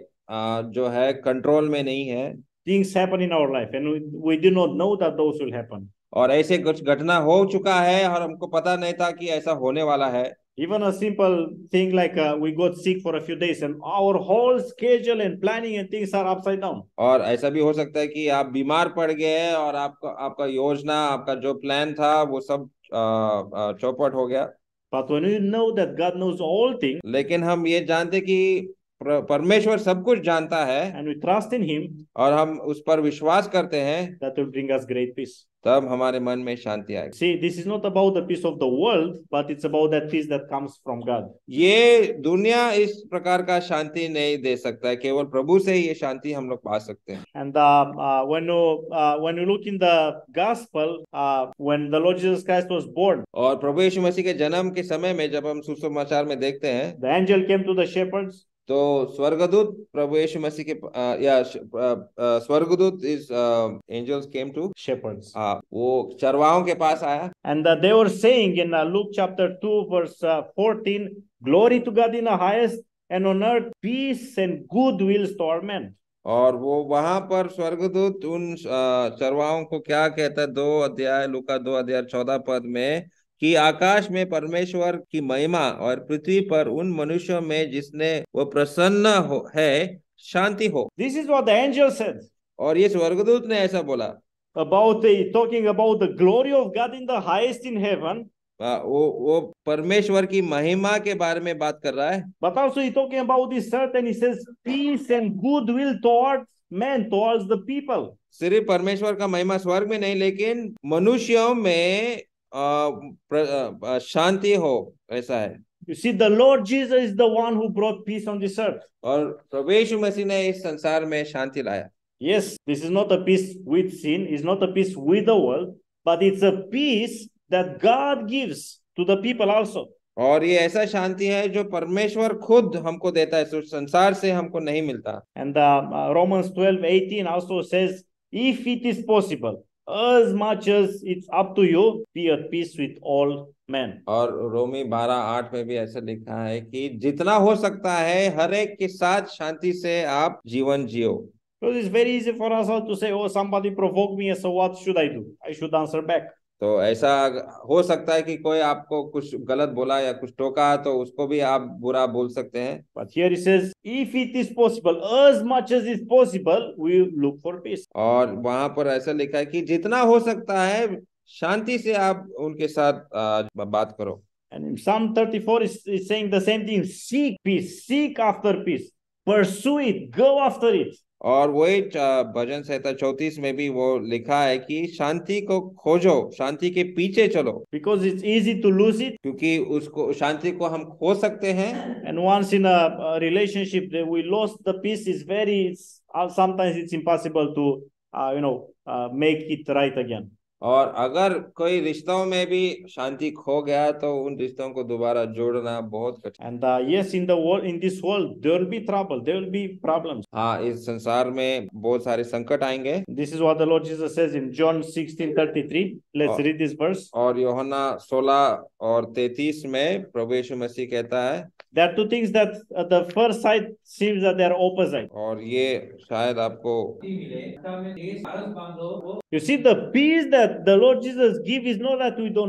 जो है कंट्रोल में नहीं है।
Things happen in our life, and we do not know that those will happen.
और ऐसे कुछ घटना हो चुका है और हमको पता नहीं था कि ऐसा होने वाला है।
Even a simple thing like we got sick for a few days, and our whole schedule and planning and things are upside down.
और ऐसा भी हो सकता है कि आप बीमार पड़ गए और आपका योजना, आपका जो प्लान था वो सब चौपट हो गया।
But when we know that God knows all things,
लेकिन हम ये जानते कि परमेश्वर सब कुछ जानता है
and we trust in Him,
और हम उस पर विश्वास करते हैं,
that will bring us great peace.
तब हमारे मन में शांति आएगी।
See, this is not about the peace of the world, but it's about that peace that comes from God.
ये दुनिया इस प्रकार का शांति नहीं दे सकता है, केवल प्रभु से ही ये शांति हम लोग पा सकते हैं।
And when you look in the gospel, when the Lord Jesus Christ was born,
और प्रभु यीशु मसीह के जन्म के समय में जब हम सुसमाचार में देखते हैं,
the angel came to the shepherds.
तो स्वर्गदूत प्रभु यीशु मसीह के स्वर्गदूत इस एंजल्स केम टू
Shepherds.
वो चरवाहों के पास आया।
And they were saying in Luke chapter 2 verse 14, glory to God in the highest, and on earth peace and good wills to our men.
और वो वहां पर स्वर्गदूत उन चरवाहों को क्या कहता है, 2 अध्याय लूका 2 अध्याय 14 पद में, कि आकाश में परमेश्वर की महिमा और पृथ्वी पर उन मनुष्यों में जिसने वो प्रसन्न है शांति हो।
This is what the angel said.
और ये स्वर्गदूत ने ऐसा बोला,
talking about the glory of God in the highest in heaven.
वो परमेश्वर की महिमा के बारे में बात कर रहा है।
But also he talking about this earth, and he says peace and goodwill towards men, towards the people.
सिर्फ परमेश्वर का महिमा स्वर्ग में नहीं, लेकिन मनुष्यों में शांति हो, ऐसा है।
You see, the Lord Jesus is the one who brought peace on this earth.
और प्रभु यीशु मसीह ने इस संसार में शांति लाया।
Yes, this is not a peace with sin, it's not a peace with the world, but it's a peace that God gives to the people also.
और ये ऐसा शांति है जो परमेश्वर खुद हमको देता है, संसार से हमको नहीं मिलता।
And Romans 12:18 also says, if it is possible, as much as it's up to you, be at peace with all men.
और रोमी 12:8 में भी ऐसा लिखा है कि जितना हो सकता है हर एक के साथ शांति से आप जीवन जियो।
Because it's very easy for us all to say, oh, somebody provoked me, so what should I do? I should answer back.
तो ऐसा हो सकता है कि कोई आपको कुछ गलत बोला या कुछ टोका तो उसको भी आप बुरा बोल सकते हैं।
But here he says, if it is possible, as much as is possible, we look for peace.
और वहां पर ऐसा लिखा है कि जितना हो सकता है शांति से आप उनके साथ बात करो।
And in Psalm 34 is saying the same thing. Seek peace, seek after peace, pursue it, go after it.
और वही भजन संहिता 34 में भी वो लिखा है कि शांति को खोजो, शांति के पीछे चलो।
Because it's easy to lose it.
क्योंकि उसको शांति को हम खो सकते हैं।
And once in a relationship that we lost the peace, is sometimes it's impossible to make it right again.
और अगर कोई रिश्तों में भी शांति खो गया तो उन रिश्तों को दोबारा जोड़ना बहुत कठिन।
And yes, in this world there will be trouble, there will be problems.
हाँ, इस संसार में बहुत सारे संकट आएंगे।
This is what the Lord Jesus says in John 16:33. Let's read this verse.
और यूहन्ना 16 और 33 में प्रभु यीशु मसीह कहता है,
There are two things that at the first sight seems that they are opposite.
और ये शायद आपको
You see, the peace that the Lord Jesus gives is not that we do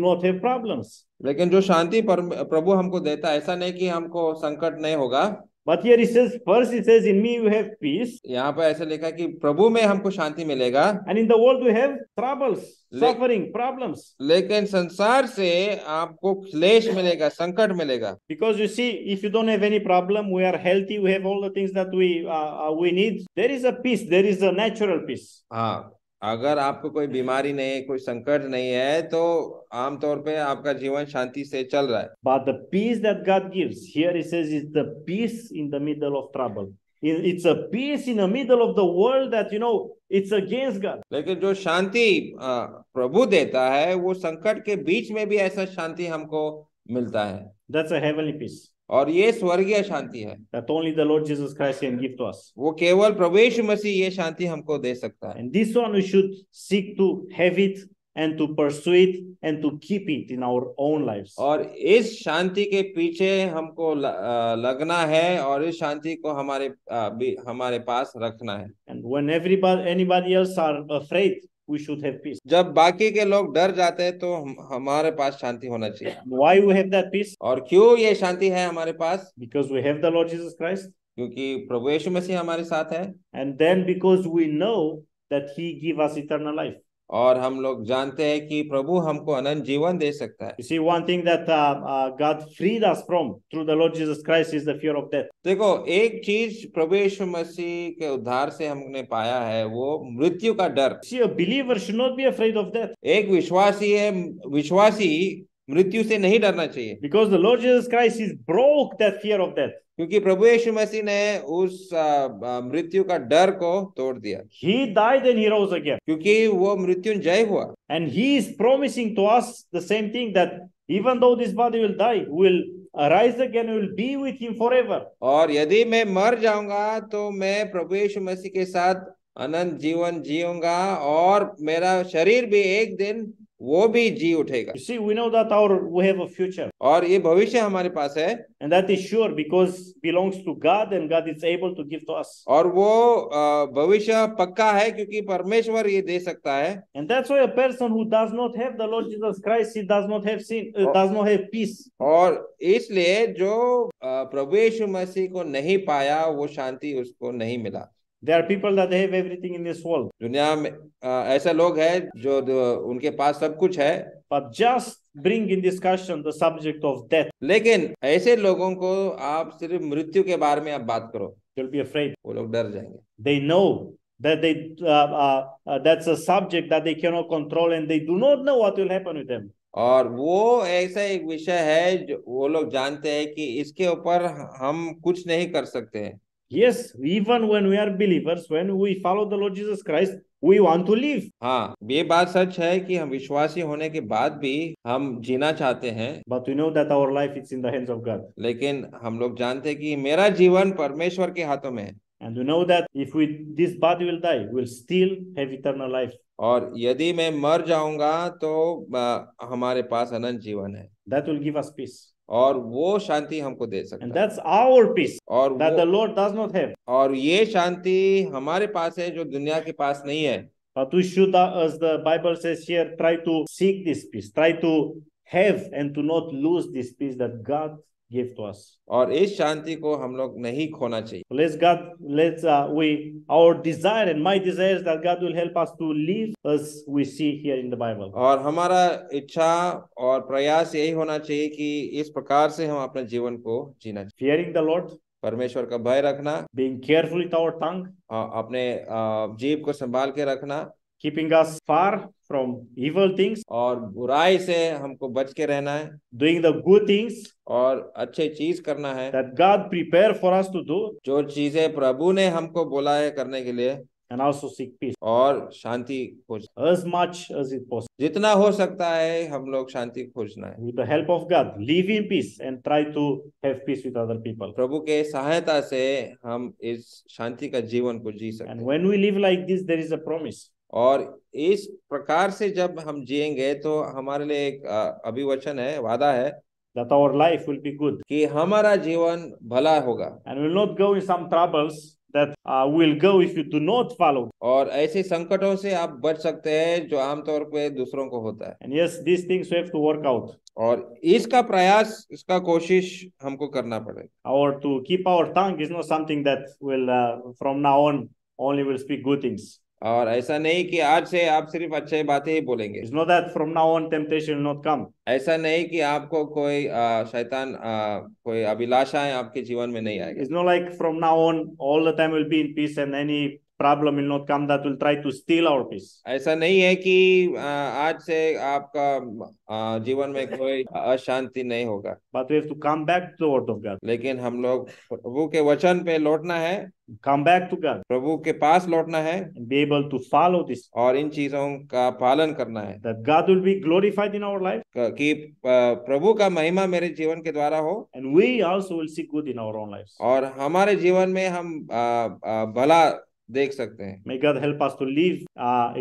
not have problems.
लेकिन जो शांति प्रभु हमको देता है, ऐसा नहीं कि हमको संकट नहीं होगा।
But here he says, first he says, in me you have peace.
यहाँ पे ऐसा लिखा कि प्रभु में हमको शांति मिलेगा।
And in the world we have troubles, suffering, problems.
लेकिन संसार से आपको क्लेश मिलेगा, संकट मिलेगा।
Because you see, if you don't have any problem, we are healthy, we have all the things that we need. There is a peace, there is a natural peace.
हाँ, अगर आपको कोई बीमारी नहीं है, कोई संकट नहीं है, तो आमतौर पे आपका जीवन शांति से चल रहा है।
But the peace that God gives, here he says, is the peace in the middle of trouble. It's a peace in the middle of the world that, it's against God.
लेकिन जो शांति प्रभु देता है, वो संकट के बीच में भी ऐसा शांति हमको मिलता है,
That's a heavenly peace
और ये स्वर्गीय शांति है।
that only the Lord Jesus Christ can give to us.
वो केवल प्रभु यीशु मसीह ये शांति हमको दे सकता है।
And this one we should seek to have it and to pursue it and to keep it in our own lives.
और इस शांति के पीछे हमको लगना है, और इस शांति को हमारे पास रखना है।
And when anybody else are afraid, we should have peace.
जब बाकी के लोग डर जाते हैं तो हमारे पास शांति होना चाहिए।
Why we have that peace?
और क्यों ये शांति है हमारे पास?
Because we have the Lord Jesus Christ.
क्योंकि प्रभु यीशु मसीह हमारे साथ है,
And then because we know that He give us eternal life.
और हम लोग जानते हैं कि प्रभु हमको अनंत जीवन दे सकता है।
You see, one thing that God freed us from through the Lord Jesus Christ is the fear of death.
देखो, एक चीज प्रभु यीशु मसीह के उद्धार से हमने पाया है, वो मृत्यु का डर।
See, a believer should not be afraid of death.
एक विश्वासी मृत्यु से नहीं डरना चाहिए,
Because the Lord Jesus Christ is broke that fear of death.
क्योंकि प्रभु यीशु मसीह ने उस मृत्यु का डर को तोड़ दिया।
He died and He rose again.
क्योंकि वो मृत्युंजय हुआ,
And He is promising to us the same thing, that even though this body will die, we will arise again, we will be with Him forever.
और यदि मैं मर जाऊंगा तो मैं प्रभु यीशु मसीह के साथ अनंत जीवन जीऊंगा, और मेरा शरीर भी एक दिन वो भी जी उठेगा।
You see, we know that we have a future.
और ये भविष्य हमारे पास है,
And that is sure because belongs to God and God is able to give to us.
और वो भविष्य पक्का है क्योंकि परमेश्वर ये दे सकता है।
And that's why a person who does not have the Lord Jesus Christ, he does not have does not have peace.
और इसलिए जो प्रभु यीशु मसीह को नहीं पाया, वो शांति उसको नहीं मिला।
There are people that have everything in this world.
दुनिया में ऐसे लोग हैं जो उनके पास सब कुछ है,
But just bring in discussion the subject of death,
लेकिन ऐसे लोगों को आप सिर्फ मृत्यु के बारे में आप बात करो,
they'll be afraid.
वो लोग डर जाएंगे।
They know that that's a subject that they cannot control and they do not know what will happen with them.
और वो ऐसा एक विषय है जो वो लोग जानते हैं कि इसके ऊपर हम कुछ नहीं कर सकते हैं।
Yes, even when we are believers, when we follow the Lord Jesus Christ, we want to live.
हाँ, ये बात सच है कि हम विश्वासी होने के बाद भी हम जीना चाहते हैं,
But we know that our life is in the hands of God.
लेकिन हम लोग जानते हैं कि मेरा जीवन परमेश्वर के हाथों में है,
And we know that if this body will die, we'll still have eternal life.
और यदि मैं मर जाऊंगा तो हमारे पास अनंत जीवन है,
That will give us peace.
और वो शांति हमको दे सकता
And
है।
that's our peace
और
that the Lord does not have.
और ये शांति हमारे पास है जो दुनिया के पास नहीं है।
But we should, as the Bible says here, try to seek this peace, try to have and to not lose this peace that God gave to us.
और इस शांति को हम लोग नहीं खोना चाहिए।
Our desire and my desire is that God will help us to live as we see here in the Bible.
और हमारा इच्छा और प्रयास यही होना चाहिए कि इस प्रकार से हम अपने जीवन को जीना चाहिए।
Fearing the Lord,
परमेश्वर का भय रखना,
being careful with our tongue,
अपने जीभ को संभाल के रखना,
keeping us far from evil things,
और बुराई से हमको बच के रहना है,
doing the good things
और अच्छे चीज करना है,
that God prepared for us to do,
जो चीजें प्रभु ने हमको बोला है करने के लिए,
and also seek peace
और शांति खोज,
as much as it possible.
जितना हो सकता है हम लोग शांति खोजना है।
With the help of God, live in peace and try to have peace with other people.
प्रभु के सहायता से हम इस शांति का जीवन को जी सकते
And
हैं।
when we live like this, there is a promise.
और इस प्रकार से जब हम जिएंगे तो हमारे लिए एक अभिवचन है, वादा है
That our life will be good
कि हमारा जीवन भला होगा,
and will not go in some troubles that will go if you do not follow.
और ऐसे संकटों से आप बच सकते हैं जो आमतौर पे दूसरों को होता है।
And yes, these things we have to work out.
और इसका प्रयास, इसका कोशिश हमको करना पड़ेगा।
Or to keep our tongue is not something that will from now on only will speak good things.
और ऐसा नहीं कि आज से आप सिर्फ अच्छी बातें ही बोलेंगे।
It's not that from now on temptation will not come.
ऐसा नहीं कि आपको कोई शैतान कोई अभिलाषाएं आपके जीवन में नहीं आएगी।
It's not like from now on all the time will be in peace and any problem will not come that will try to steal our peace.
ऐसा नहीं है कि आज से आपका जीवन में कोई अशांति नहीं होगा,
But we have to come back to the word of God.
लेकिन हम लोग प्रभु के वचन पे लौटना है,
Come back to God
प्रभु के पास लौटना है
and be able to follow this.
और इन चीजों का पालन करना है
That God will be glorified in our life
कि प्रभु का महिमा मेरे जीवन के द्वारा हो
and we also will see good in our own lives.
और हमारे जीवन में हम भला देख सकते हैं।
May God help us to live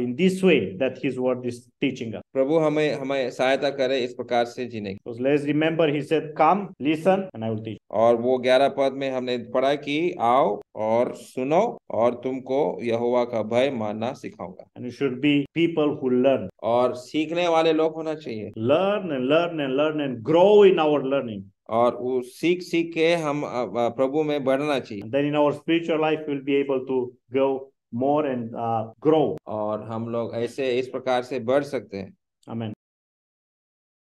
in this way that His word is teaching us.
प्रभु हमें सहायता करे इस प्रकार से जीने की।
So let's remember, He said, "Come, listen, and I will teach."
और वो 11 पद में हमने पढ़ा कि आओ और सुनो और तुमको यहोवा का भय मानना सिखाऊंगा।
And we should be people who learn.
और सीखने वाले लोग होना चाहिए।
Learn and learn and learn and grow in our learning.
और वो सीख सीख के हम प्रभु में बढ़ना चाहिए।
And then in our spiritual life, we'll be able to go more and grow.
और हम लोग ऐसे इस प्रकार से बढ़ सकते हैं।
Amen.